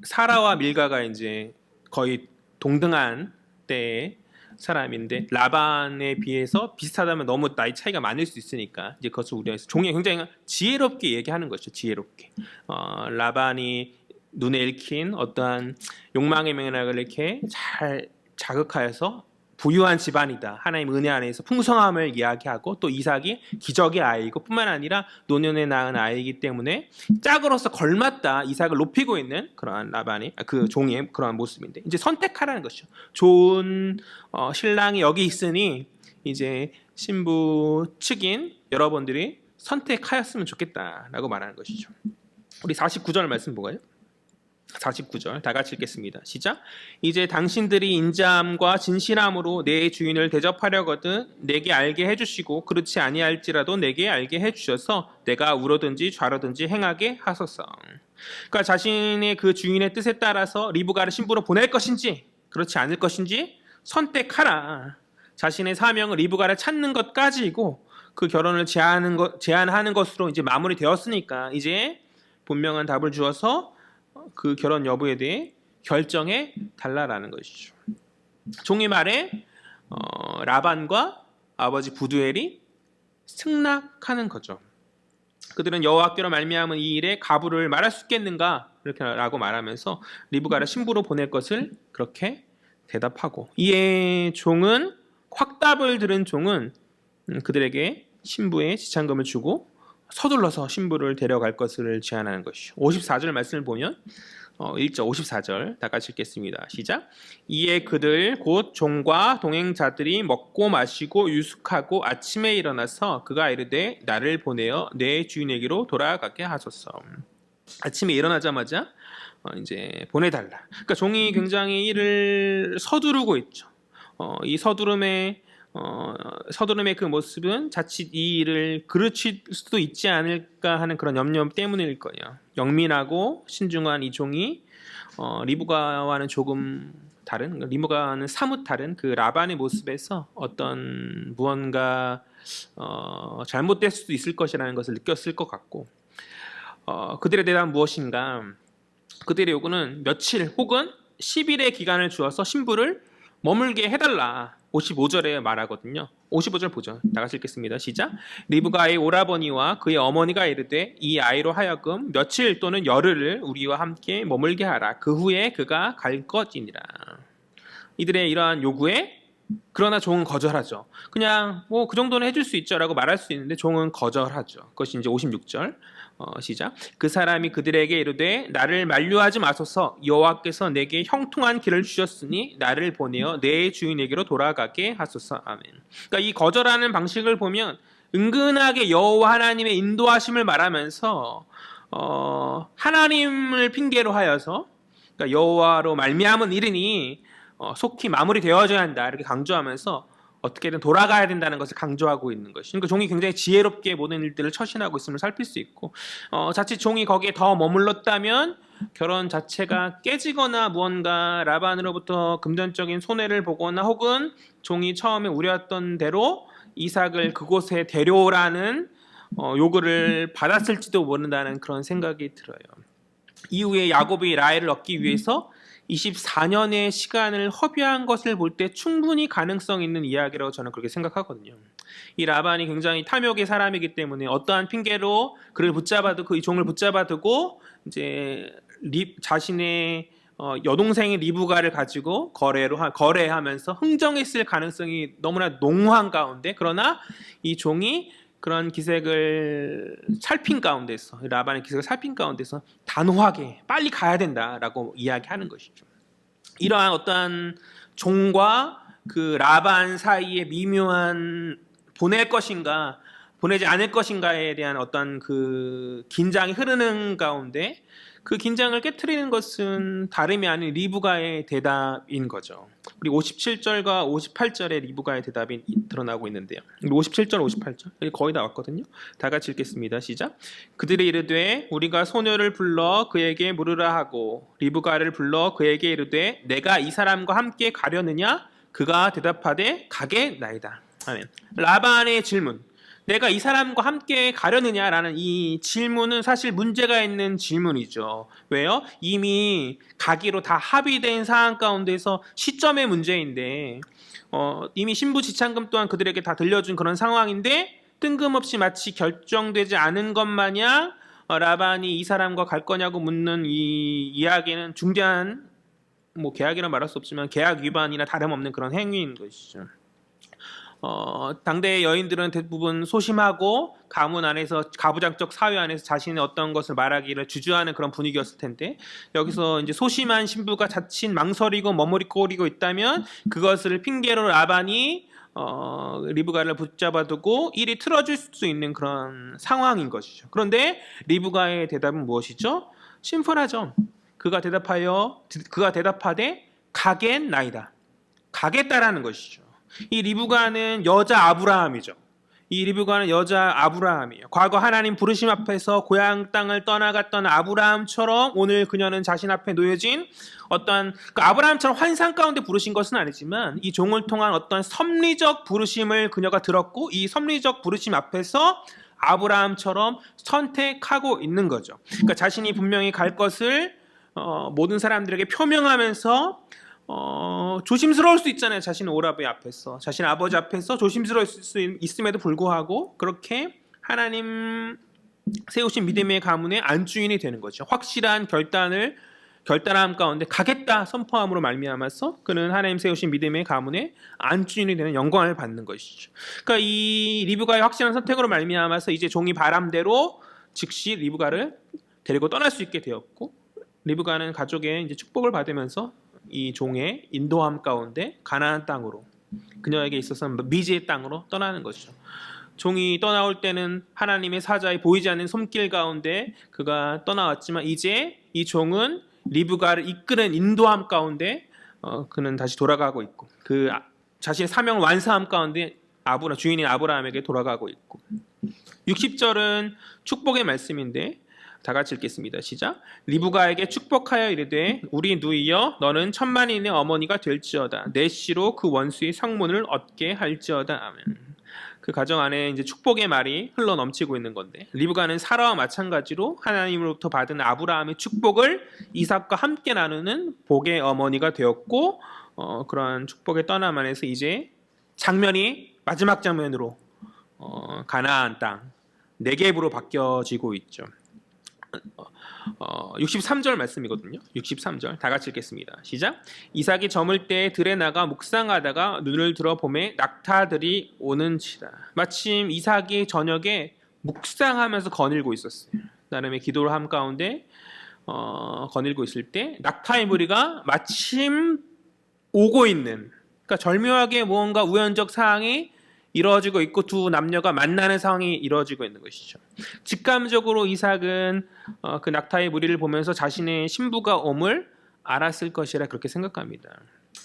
사라와 밀가가 이제 거의 동등한 때의 사람인데 라반에 비해서 비슷하다면 너무 나이 차이가 많을 수 있으니까 이제 그것을 우려해서 종이 굉장히 지혜롭게 얘기하는 것이죠. 지혜롭게 라반이 눈에 읽힌 어떠한 욕망의 맥락을 이렇게 잘 자극하여서 부유한 집안이다, 하나님 은혜 안에서 풍성함을 이야기하고, 또 이삭이 기적의 아이고 뿐만 아니라 노년에 낳은 아이이기 때문에 짝으로서 걸맞다 이삭을 높이고 있는 그러한 라반의 그 종의 그러한 모습인데, 이제 선택하라는 것이죠. 좋은 신랑이 여기 있으니 이제 신부 측인 여러분들이 선택하였으면 좋겠다라고 말하는 것이죠. 우리 49절 말씀 보가요. 49절 다 같이 읽겠습니다. 시작. 이제 당신들이 인자함과 진실함으로 내 주인을 대접하려거든 내게 알게 해주시고, 그렇지 아니할지라도 내게 알게 해주셔서 내가 우로든지 좌로든지 행하게 하소서. 그러니까 자신의 그 주인의 뜻에 따라서 리브가를 신부로 보낼 것인지 그렇지 않을 것인지 선택하라. 자신의 사명은 리브가를 찾는 것까지이고, 그 결혼을 제한하는 것으로 이제 마무리되었으니까 이제 분명한 답을 주어서 그 결혼 여부에 대해 결정해 달라라는 것이죠. 종의 말에 라반과 아버지 부두엘이 승낙하는 거죠. 그들은 여호와께로 말미암은 이 일에 가부를 말할 수 있겠는가 이렇게라고 말하면서 리브가를 신부로 보낼 것을 그렇게 대답하고, 이에 확답을 들은 종은 그들에게 신부의 지참금을 주고 서둘러서 신부를 데려갈 것을 제안하는 것이죠. 54절 말씀을 보면 1절 54절 다 같이 읽겠습니다. 시작. 이에 그들 곧 종과 동행자들이 먹고 마시고 유숙하고 아침에 일어나서 그가 이르되 나를 보내어 내 주인에게로 돌아가게 하소서. 아침에 일어나자마자 이제 보내달라. 그러니까 종이 굉장히 일을 서두르고 있죠. 이 서두름의 그 모습은 자칫 이 일을 그르칠 수도 있지 않을까 하는 그런 염려 때문일 거예요. 영민하고 신중한 이 종이 리브가와는 조금 다른, 리브가와는 사뭇 다른 그 라반의 모습에서 어떤 무언가 잘못될 수도 있을 것이라는 것을 느꼈을 것 같고, 그들에 대한 무엇인가, 그들의 요구는 며칠 혹은 10일의 기간을 주어서 신부를 머물게 해달라. 55절에 말하거든요. 55절 보죠. 다 같이 읽겠습니다. 시작. 리브가의 오라버니와 그의 어머니가 이르되 이 아이로 하여금 며칠 또는 열흘을 우리와 함께 머물게 하라. 그 후에 그가 갈 것이니라. 이들의 이러한 요구에 그러나 종은 거절하죠. 그냥 뭐 그 정도는 해줄 수 있죠라고 말할 수 있는데 종은 거절하죠. 그것이 이제 56절. 시작. 그 사람이 그들에게 이르되 나를 만류하지 마소서. 여호와께서 내게 형통한 길을 주셨으니 나를 보내어 내 주인에게로 돌아가게 하소서. 아멘. 그러니까 이 거절하는 방식을 보면 은근하게 여호와 하나님의 인도하심을 말하면서 하나님을 핑계로 하여서, 그러니까 여호와로 말미암은 일이니 속히 마무리되어져야 한다 이렇게 강조하면서 어떻게든 돌아가야 된다는 것을 강조하고 있는 것이. 그러니까 종이 굉장히 지혜롭게 모든 일들을 처신하고 있음을 살필 수 있고, 자칫 종이 거기에 더 머물렀다면 결혼 자체가 깨지거나 무언가 라반으로부터 금전적인 손해를 보거나 혹은 종이 처음에 우려했던 대로 이삭을 그곳에 데려오라는 요구를 받았을지도 모른다는 그런 생각이 들어요. 이후에 야곱이 라헬을 얻기 위해서 24년의 시간을 허비한 것을 볼 때 충분히 가능성 있는 이야기라고 저는 그렇게 생각하거든요. 이 라반이 굉장히 탐욕의 사람이기 때문에 어떠한 핑계로 그를 붙잡아두고, 이 종을 붙잡아두고 이제 자신의 여동생의 리브가를 가지고 거래하면서 흥정했을 가능성이 너무나 농후한 가운데, 그러나 이 종이 그런 기색을 살핀 가운데서, 라반의 기색을 살핀 가운데서 단호하게 빨리 가야 된다라고 이야기하는 것이죠. 이러한 어떠한 종과 그 라반 사이의 미묘한 보낼 것인가 보내지 않을 것인가에 대한 어떤 그 긴장이 흐르는 가운데 그 긴장을 깨트리는 것은 다름이 아닌 리브가의 대답인 거죠. 우리 57절과 58절에 리브가의 대답이 드러나고 있는데요. 우리 57절, 58절 거의 다 왔거든요. 다 같이 읽겠습니다. 시작. 그들이 이르되 우리가 소녀를 불러 그에게 물으라 하고 리브가를 불러 그에게 이르되 내가 이 사람과 함께 가려느냐? 그가 대답하되 가겠나이다. 아멘. 라반의 질문. 내가 이 사람과 함께 가려느냐라는 이 질문은 사실 문제가 있는 질문이죠. 왜요? 이미 가기로 다 합의된 상황 가운데서 시점의 문제인데 이미 신부 지참금 또한 그들에게 다 들려준 그런 상황인데 뜬금없이 마치 결정되지 않은 것 마냥 라반이 이 사람과 갈 거냐고 묻는 이 이야기는 중대한, 뭐 계약이라 말할 수 없지만 계약 위반이나 다름없는 그런 행위인 것이죠. 당대의 여인들은 대부분 소심하고 가문 안에서, 가부장적 사회 안에서 자신의 어떤 것을 말하기를 주저하는 그런 분위기였을 텐데, 여기서 이제 소심한 신부가 자칫 망설이고 머무르고 있다면 그것을 핑계로 라반이 리브가를 붙잡아두고 일이 틀어질 수 있는 그런 상황인 것이죠. 그런데 리브가의 대답은 무엇이죠? 심플하죠. 그가 대답하되 가겠나이다. 가겠다라는 것이죠. 이 리브가는 여자 아브라함이죠. 이 리브가는 여자 아브라함이에요. 과거 하나님 부르심 앞에서 고향 땅을 떠나갔던 아브라함처럼 오늘 그녀는 자신 앞에 놓여진 어떤 그 아브라함처럼 환상 가운데 부르신 것은 아니지만 이 종을 통한 어떤 섭리적 부르심을 그녀가 들었고 이 섭리적 부르심 앞에서 아브라함처럼 선택하고 있는 거죠. 그러니까 자신이 분명히 갈 것을 모든 사람들에게 표명하면서 조심스러울 수 있잖아요. 자신 오라버니 앞에서, 자신 아버지 앞에서 조심스러울 수 있음에도 불구하고 그렇게 하나님 세우신 믿음의 가문의 안주인이 되는 거죠. 확실한 결단을 결단함 가운데 가겠다 선포함으로 말미암아서 그는 하나님 세우신 믿음의 가문의 안주인이 되는 영광을 받는 것이죠. 그러니까 이 리브가의 확실한 선택으로 말미암아서 이제 종이 바람대로 즉시 리브가를 데리고 떠날 수 있게 되었고, 리브가는 가족의 이제 축복을 받으면서 이 종의 인도함 가운데 가나안 땅으로, 그녀에게 있어서는 미지의 땅으로 떠나는 것이죠. 종이 떠나올 때는 하나님의 사자의 보이지 않는 손길 가운데 그가 떠나왔지만 이제 이 종은 리브가를 이끄는 인도함 가운데 그는 다시 돌아가고 있고, 그 자신의 사명을 완수함 가운데 주인인 아브라함에게 돌아가고 있고. 60절은 축복의 말씀인데 다 같이 읽겠습니다. 시작. 리브가에게 축복하여 이르되 우리 누이여 너는 천만인의 어머니가 될지어다. 내 씨로 그 원수의 성문을 얻게 할지어다. 아멘. 그 가정 안에 이제 축복의 말이 흘러 넘치고 있는 건데, 리브가는 사라와 마찬가지로 하나님으로부터 받은 아브라함의 축복을 이삭과 함께 나누는 복의 어머니가 되었고, 그러한 축복의 떠남 안에서 이제 장면이 마지막 장면으로 가나안 땅 네겝으로 바뀌어지고 있죠. 63절 말씀이거든요. 63절 다 같이 읽겠습니다. 시작. 이삭이 저물 때 들에 나가 묵상하다가 눈을 들어 보매 낙타들이 오는지라. 마침 이삭이 저녁에 묵상하면서 거닐고 있었어요. 나름의 기도를 함 가운데 거닐고 있을 때 낙타의 무리가 마침 오고 있는, 그러니까 절묘하게 무언가 우연적 사항이 이루어지고 있고 두 남녀가 만나는 상황이 이루어지고 있는 것이죠. 직감적으로 이삭은 그 낙타의 무리를 보면서 자신의 신부가 옴을 알았을 것이라 그렇게 생각합니다.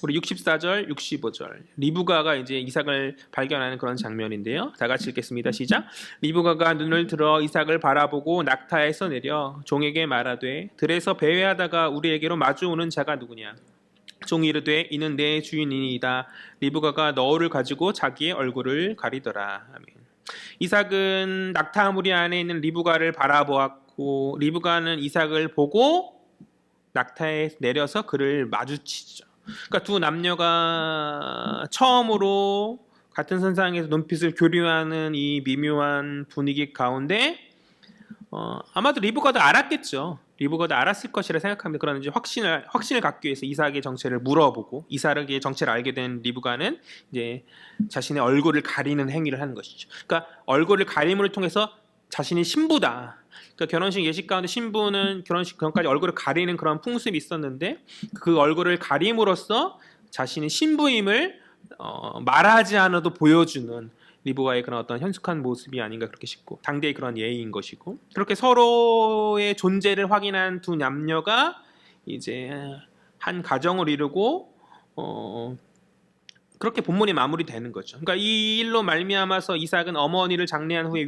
우리 64절, 65절 리브가가 이제 이삭을 발견하는 그런 장면인데요. 다 같이 읽겠습니다. 시작. 리브가가 눈을 들어 이삭을 바라보고 낙타에서 내려 종에게 말하되 들에서 배회하다가 우리에게로 마주오는 자가 누구냐? 종이 이르되 이는 내 주인이니이다. 리브가가 너울을 가지고 자기의 얼굴을 가리더라. 아멘. 이삭은 낙타 무리 안에 있는 리브가를 바라보았고, 리브가는 이삭을 보고 낙타에 내려서 그를 마주치죠. 그러니까 두 남녀가 처음으로 같은 선상에서 눈빛을 교류하는 이 미묘한 분위기 가운데 아마도 리브가도 알았겠죠. 리브가도 알았을 것이라 생각합니다. 그러나 이제 확신을 갖기 위해서 이삭의 정체를 물어보고, 이삭의 정체를 알게 된 리브가는 이제 자신의 얼굴을 가리는 행위를 하는 것이죠. 그러니까 얼굴을 가림을 통해서 자신이 신부다. 그러니까 결혼식 예식 가운데 신부는 결혼식 전까지 얼굴을 가리는 그런 풍습이 있었는데, 그 얼굴을 가림으로써 자신의 신부임을 말하지 않아도 보여주는 리브가의 그런 어떤 현숙한 모습이 아닌가 그렇게 싶고, 당대의 그런 예의인 것이고, 그렇게 서로의 존재를 확인한 두 남녀가 이제 한 가정을 이루고 그렇게 본문이 마무리되는 거죠. 그러니까 이 일로 말미암아서 이삭은 어머니를 장례한 후에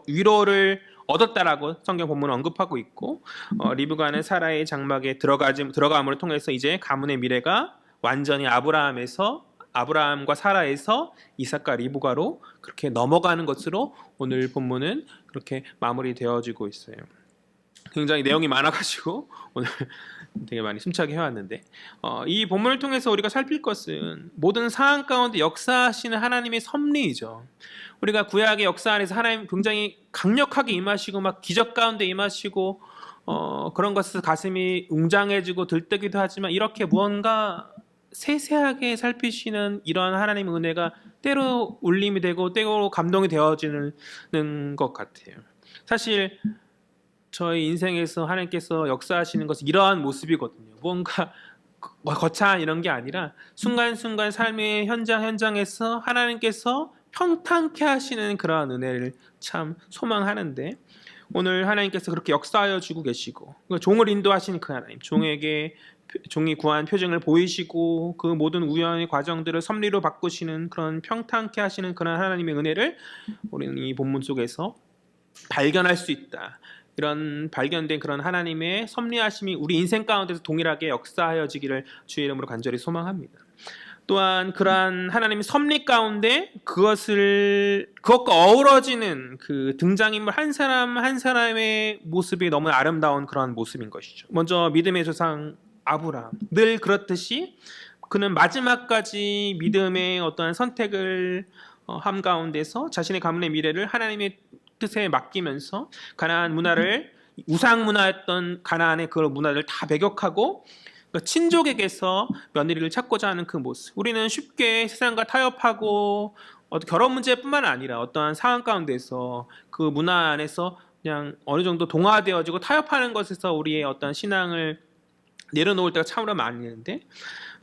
위로를 얻었다라고 성경 본문은 언급하고 있고, 리브가는 사라의 장막에 들어감을 통해서 이제 가문의 미래가 완전히 아브라함과 사라에서 이삭과 리브가로 그렇게 넘어가는 것으로 오늘 본문은 그렇게 마무리되어지고 있어요. 굉장히 내용이 많아가지고 오늘 되게 많이 숨차게 해왔는데, 이 본문을 통해서 우리가 살필 것은 모든 상황 가운데 역사하시는 하나님의 섭리이죠. 우리가 구약의 역사 안에서 하나님 굉장히 강력하게 임하시고 막 기적 가운데 임하시고 그런 것에서 가슴이 웅장해지고 들뜨기도 하지만, 이렇게 무언가 세세하게 살피시는 이러한 하나님의 은혜가 때로 울림이 되고 때로 감동이 되어지는 것 같아요. 사실 저희 인생에서 하나님께서 역사하시는 것은 이러한 모습이거든요. 뭔가 거창한 이런 게 아니라 순간순간 삶의 현장에서 하나님께서 평탄케 하시는 그러한 은혜를 참 소망하는데, 오늘 하나님께서 그렇게 역사하여 주고 계시고, 종을 인도하시는 그 하나님, 종이 구한 표징을 보이시고 그 모든 우연의 과정들을 섭리로 바꾸시는 그런 평탄케 하시는 그런 하나님의 은혜를 우리는 이 본문 속에서 발견할 수 있다. 이런 발견된 그런 하나님의 섭리하심이 우리 인생 가운데서 동일하게 역사하여지기를 주의 이름으로 간절히 소망합니다. 또한 그러한 하나님의 섭리 가운데 그것과 어우러지는 그 등장인물 한 사람 한 사람의 모습이 너무 아름다운 그런 모습인 것이죠. 먼저 믿음의 조상 아브라함, 늘 그렇듯이 그는 마지막까지 믿음의 어떠한 선택을 함 가운데서 자신의 가문의 미래를 하나님의 뜻에 맡기면서 가나안 문화를 우상 문화였던 가나안의 그 문화를 다 배격하고 그러니까 친족에게서 며느리를 찾고자 하는 그 모습. 우리는 쉽게 세상과 타협하고 결혼 문제뿐만 아니라 어떠한 상황 가운데서 그 문화 안에서 그냥 어느 정도 동화되어지고 타협하는 것에서 우리의 어떤 신앙을 내려놓을 때가 참으로 많이 있는데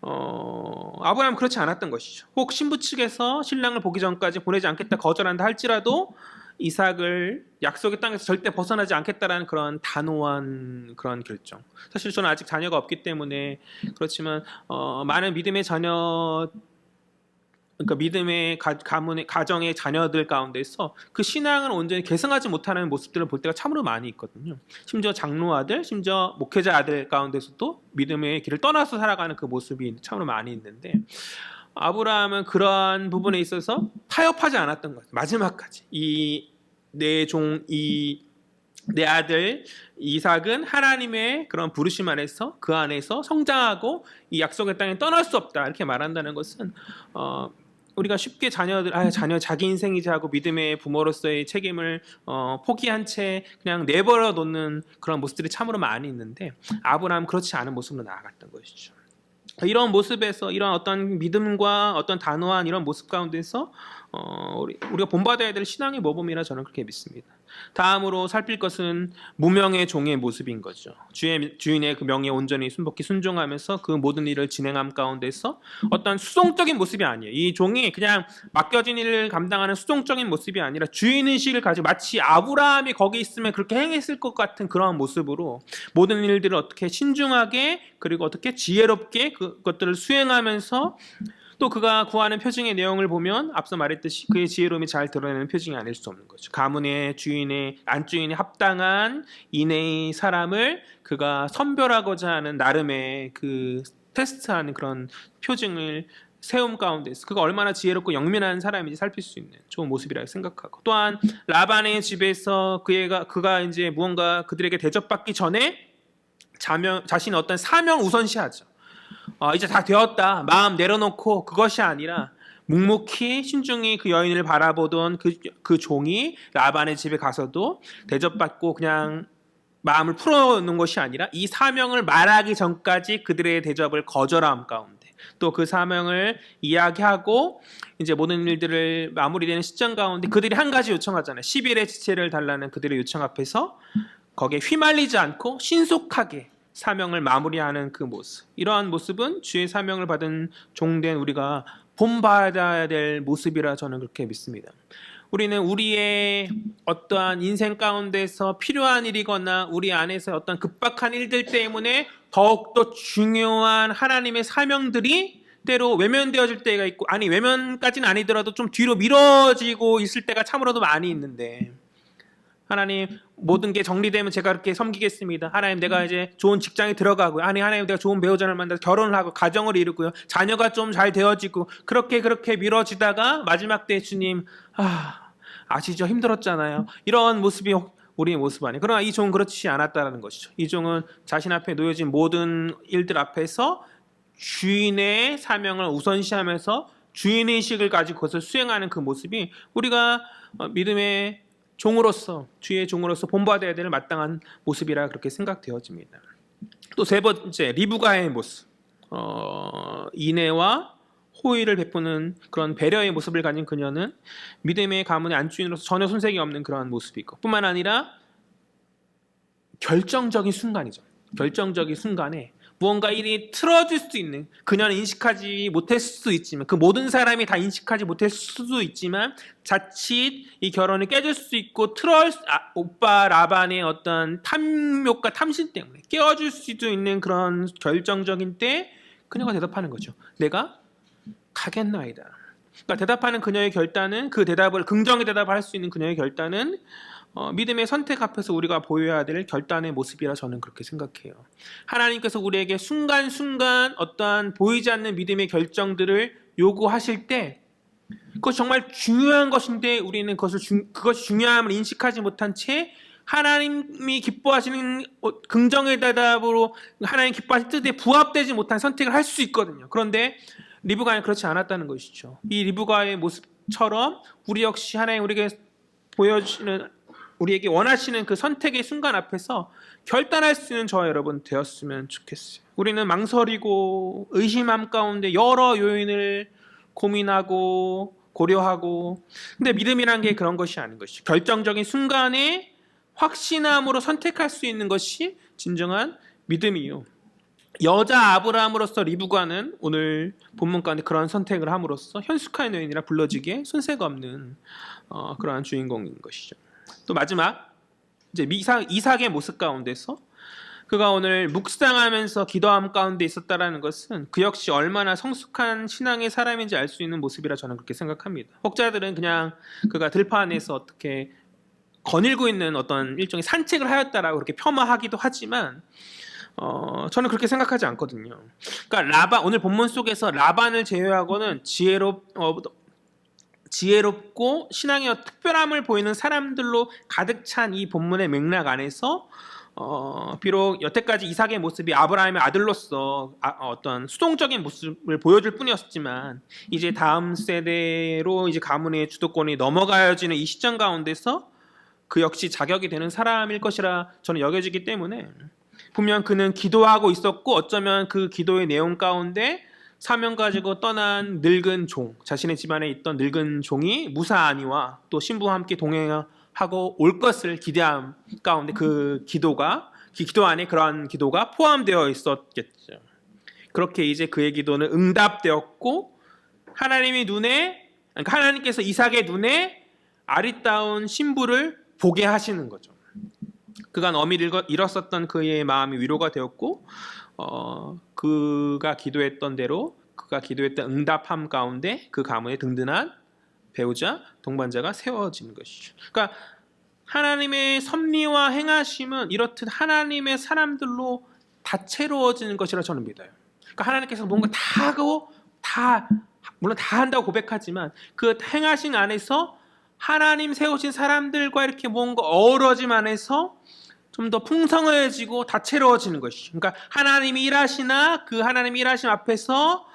아브라함은 그렇지 않았던 것이죠. 혹 신부 측에서 신랑을 보기 전까지 보내지 않겠다 거절한다 할지라도 이삭을 약속의 땅에서 절대 벗어나지 않겠다라는 그런 단호한 그런 결정. 사실 저는 아직 자녀가 없기 때문에 그렇지만 많은 믿음의 자녀 그러니까 믿음의 가문의 가정의 자녀들 가운데서 그 신앙을 온전히 계승하지 못하는 모습들을 볼 때가 참으로 많이 있거든요. 심지어 장로 아들, 심지어 목회자 아들 가운데서도 믿음의 길을 떠나서 살아가는 그 모습이 참으로 많이 있는데 아브라함은 그러한 부분에 있어서 타협하지 않았던 거예요. 마지막까지 내 아들 이삭은 하나님의 그런 부르심 안에서 그 안에서 성장하고 이 약속의 땅에 떠날 수 없다 이렇게 말한다는 것은 우리가 쉽게 자녀 자기 인생이지 하고 믿음의 부모로서의 책임을 포기한 채 그냥 내버려 놓는 그런 모습들이 참으로 많이 있는데 아브라함은 그렇지 않은 모습으로 나아갔던 것이죠. 이런 모습에서 이런 어떤 믿음과 어떤 단호한 이런 모습 가운데서 우리가 본받아야 될 신앙의 모범이라 저는 그렇게 믿습니다. 다음으로 살필 것은 무명의 종의 모습인 거죠. 주인의 그 명예에 온전히 순복히 순종하면서 그 모든 일을 진행함 가운데서 어떤 수동적인 모습이 아니에요. 이 종이 그냥 맡겨진 일을 감당하는 수동적인 모습이 아니라 주인의식을 가지고 마치 아브라함이 거기 있으면 그렇게 행했을 것 같은 그런 모습으로 모든 일들을 어떻게 신중하게 그리고 어떻게 지혜롭게 그것들을 수행하면서 또 그가 구하는 표징의 내용을 보면 앞서 말했듯이 그의 지혜로움이 잘 드러내는 표징이 아닐 수 없는 거죠. 가문의 주인의 안주인이 합당한 이내의 사람을 그가 선별하고자 하는 나름의 그 테스트하는 그런 표징을 세움 가운데서 그가 얼마나 지혜롭고 영민한 사람인지 살필 수 있는 좋은 모습이라고 생각하고 또한 라반의 집에서 그가 이제 무언가 그들에게 대접받기 전에 자신의 어떤 사명 우선시하죠. 이제 다 되었다. 마음 내려놓고 그것이 아니라 묵묵히 신중히 그 여인을 바라보던 그 종이 라반의 집에 가서도 대접받고 그냥 마음을 풀어놓는 것이 아니라 이 사명을 말하기 전까지 그들의 대접을 거절함 가운데 또 그 사명을 이야기하고 이제 모든 일들을 마무리되는 시점 가운데 그들이 한 가지 요청하잖아요. 10일의 지체를 달라는 그들의 요청 앞에서 거기에 휘말리지 않고 신속하게 사명을 마무리하는 그 모습. 이러한 모습은 주의 사명을 받은 종된 우리가 본받아야 될 모습이라 저는 그렇게 믿습니다. 우리는 우리의 어떠한 인생 가운데서 필요한 일이거나 우리 안에서 어떤 급박한 일들 때문에 더욱더 중요한 하나님의 사명들이 때로 외면되어질 때가 있고 아니 외면까지는 아니더라도 좀 뒤로 미뤄지고 있을 때가 참으로도 많이 있는데 하나님 모든 게 정리되면 제가 그렇게 섬기겠습니다. 하나님 내가 이제 좋은 직장에 들어가고요. 하나님 내가 좋은 배우자를 만나서 결혼을 하고 가정을 이루고요. 자녀가 좀 잘 되어지고 그렇게 미뤄지다가 마지막 때 주님 아시죠? 힘들었잖아요. 이런 모습이 우리의 모습 아니에요. 그러나 이 종은 그렇지 않았다는 것이죠. 이 종은 자신 앞에 놓여진 모든 일들 앞에서 주인의 사명을 우선시하면서 주인의식을 가지고 그것을 수행하는 그 모습이 우리가 믿음의 종으로서 주의 종으로서 본받아야 될 마땅한 모습이라 그렇게 생각되어집니다. 또 세 번째 리브가의 모습, 인애와 호의를 베푸는 그런 배려의 모습을 가진 그녀는 믿음의 가문의 안주인으로서 전혀 손색이 없는 그러한 모습이고 뿐만 아니라 결정적인 순간이죠. 결정적인 순간에 무언가 일이 틀어질 수 있는 그녀는 인식하지 못했을 수도 있지만 그 모든 사람이 다 인식하지 못했을 수도 있지만 자칫 이 결혼이 깨질 수 있고 오빠 라반의 어떤 탐욕과 탐심 때문에 깨어질 수도 있는 그런 결정적인 때 그녀가 대답하는 거죠. 내가 가겠나이다. 그러니까 대답하는 그녀의 결단은 그 대답을 긍정의 대답을 할 수 있는 그녀의 결단은 믿음의 선택 앞에서 우리가 보여야 될 결단의 모습이라 저는 그렇게 생각해요. 하나님께서 우리에게 순간순간 어떠한 보이지 않는 믿음의 결정들을 요구하실 때 그것이 정말 중요한 것인데 우리는 그것이 중요함을 인식하지 못한 채 하나님이 기뻐하시는 긍정의 대답으로 하나님 기뻐하시는 뜻에 부합되지 못한 선택을 할 수 있거든요. 그런데 리브가는 그렇지 않았다는 것이죠. 이 리브가의 모습처럼 우리 역시 하나님 우리에게 보여주시는 우리에게 원하시는 그 선택의 순간 앞에서 결단할 수 있는 저와 여러분 되었으면 좋겠어요. 우리는 망설이고 의심함 가운데 여러 요인을 고민하고 고려하고, 근데 믿음이란 게 그런 것이 아닌 것이, 결정적인 순간에 확신함으로 선택할 수 있는 것이 진정한 믿음이요. 여자 아브라함으로서 리브가는 오늘 본문 가운데 그런 선택을 함으로써 현숙한 여인이라 불러지기에 손색가 없는 그러한 주인공인 것이죠. 또 마지막 이제 이삭의 모습 가운데서 그가 오늘 묵상하면서 기도함 가운데 있었다라는 것은 그 역시 얼마나 성숙한 신앙의 사람인지 알 수 있는 모습이라 저는 그렇게 생각합니다. 혹자들은 그냥 그가 들판에서 어떻게 거닐고 있는 어떤 일종의 산책을 하였다라고 그렇게 폄하하기도 하지만 저는 그렇게 생각하지 않거든요. 그러니까 오늘 본문 속에서 라반을 제외하고는 지혜롭고 신앙의 특별함을 보이는 사람들로 가득 찬 이 본문의 맥락 안에서 비록 여태까지 이삭의 모습이 아브라함의 아들로서 어떤 수동적인 모습을 보여줄 뿐이었지만 이제 다음 세대로 이제 가문의 주도권이 넘어가야지는 이 시점 가운데서 그 역시 자격이 되는 사람일 것이라 저는 여겨지기 때문에 분명 그는 기도하고 있었고 어쩌면 그 기도의 내용 가운데 사명 가지고 떠난 늙은 종, 자신의 집안에 있던 늙은 종이 무사 안위와 또 신부와 함께 동행하고 올 것을 기대함 가운데 그 기도 안에 그러한 기도가 포함되어 있었겠죠. 그렇게 이제 그의 기도는 응답되었고 하나님께서 이삭의 눈에 아리따운 신부를 보게 하시는 거죠. 그간 어미를 잃었었던 그의 마음이 위로가 되었고 그가 기도했던 대로 그가 기도했던 응답함 가운데 그 가문의 든든한 배우자, 동반자가 세워지는 것이죠. 그러니까 하나님의 섭리와 행하심은 이렇듯 하나님의 사람들로 다채로워지는 것이라 저는 믿어요. 그러니까 하나님께서 뭔가 다 하고 물론 다 한다고 고백하지만 그 행하신 안에서 하나님 세우신 사람들과 이렇게 뭔가 어우러짐 안에서 좀 더 풍성해지고 다채로워지는 것이죠. 그러니까 하나님이 일하시나 그 하나님이 일하심 앞에서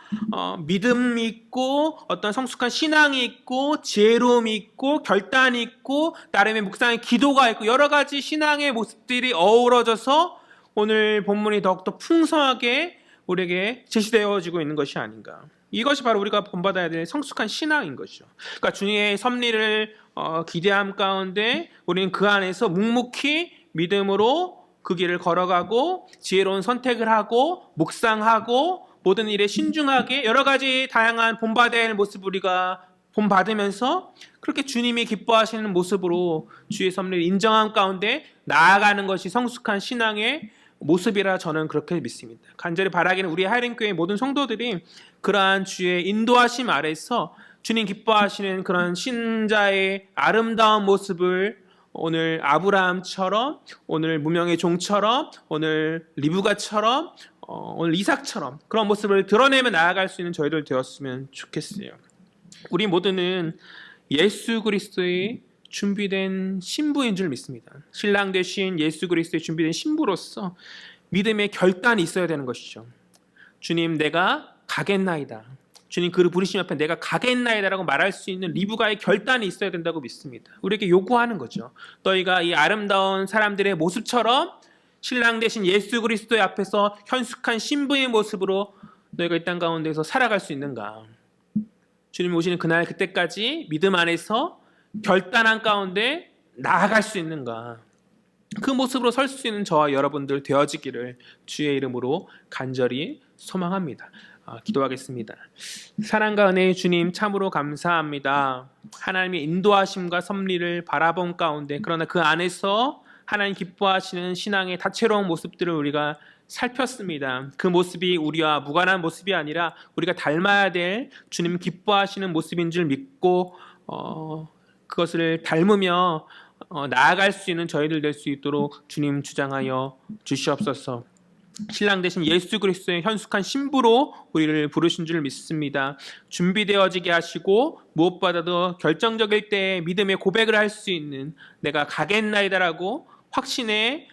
믿음이 있고 어떤 성숙한 신앙이 있고 지혜로움이 있고 결단이 있고 나름의 묵상의 기도가 있고 여러 가지 신앙의 모습들이 어우러져서 오늘 본문이 더욱더 풍성하게 우리에게 제시되어지고 있는 것이 아닌가. 이것이 바로 우리가 본받아야 될 성숙한 신앙인 것이죠. 그러니까 주님의 섭리를 기대함 가운데 우리는 그 안에서 묵묵히 믿음으로 그 길을 걸어가고 지혜로운 선택을 하고 묵상하고 모든 일에 신중하게 여러 가지 다양한 본받아야 할 모습을 우리가 본받으면서 그렇게 주님이 기뻐하시는 모습으로 주의 섭리를 인정한 가운데 나아가는 것이 성숙한 신앙의 모습이라 저는 그렇게 믿습니다. 간절히 바라기는 우리 하이랭교회 모든 성도들이 그러한 주의 인도하심 아래서 주님 기뻐하시는 그런 신자의 아름다운 모습을 오늘 아브라함처럼, 오늘 무명의 종처럼, 오늘 리브가처럼, 오늘 이삭처럼 그런 모습을 드러내며 나아갈 수 있는 저희들 되었으면 좋겠어요. 우리 모두는 예수 그리스도의 준비된 신부인 줄 믿습니다. 신랑 되신 예수 그리스도의 준비된 신부로서 믿음의 결단이 있어야 되는 것이죠. 주님 내가 가겠나이다. 주님 그를 부르심 앞에 내가 가겠나이다라고 말할 수 있는 리브가의 결단이 있어야 된다고 믿습니다. 우리에게 요구하는 거죠. 너희가 이 아름다운 사람들의 모습처럼 신랑 되신 예수 그리스도의 앞에서 현숙한 신부의 모습으로 너희가 이 땅 가운데서 살아갈 수 있는가. 주님 오시는 그날 그때까지 믿음 안에서 결단한 가운데 나아갈 수 있는가. 그 모습으로 설 수 있는 저와 여러분들 되어지기를 주의 이름으로 간절히 소망합니다. 기도하겠습니다. 사랑과 은혜의 주님 참으로 감사합니다. 하나님의 인도하심과 섭리를 바라본 가운데 그러나 그 안에서 하나님 기뻐하시는 신앙의 다채로운 모습들을 우리가 살폈습니다. 그 모습이 우리와 무관한 모습이 아니라 우리가 닮아야 될 주님 기뻐하시는 모습인 줄 믿고 그것을 닮으며 나아갈 수 있는 저희들 될 수 있도록 주님 주장하여 주시옵소서. 신랑 되신 예수 그리스도의 현숙한 신부로 우리를 부르신 줄 믿습니다. 준비되어지게 하시고 무엇보다도 결정적일 때 믿음의 고백을 할 수 있는 내가 가겠나이다라고 확신의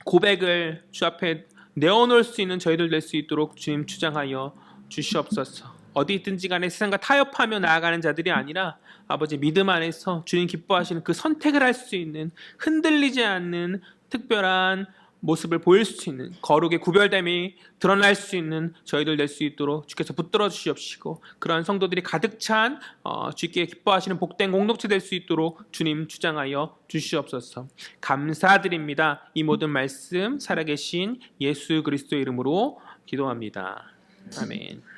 고백을 주 앞에 내어놓을 수 있는 저희들 될 수 있도록 주님 주장하여 주시옵소서. 어디 있든지 간에 세상과 타협하며 나아가는 자들이 아니라 아버지 믿음 안에서 주님 기뻐하시는 그 선택을 할 수 있는 흔들리지 않는 특별한 모습을 보일 수 있는 거룩의 구별됨이 드러날 수 있는 저희들 될 수 있도록 주께서 붙들어 주시옵시고 그러한 성도들이 가득 찬 주께 기뻐하시는 복된 공동체 될 수 있도록 주님 주장하여 주시옵소서. 감사드립니다. 이 모든 말씀 살아계신 예수 그리스도의 이름으로 기도합니다. 아멘.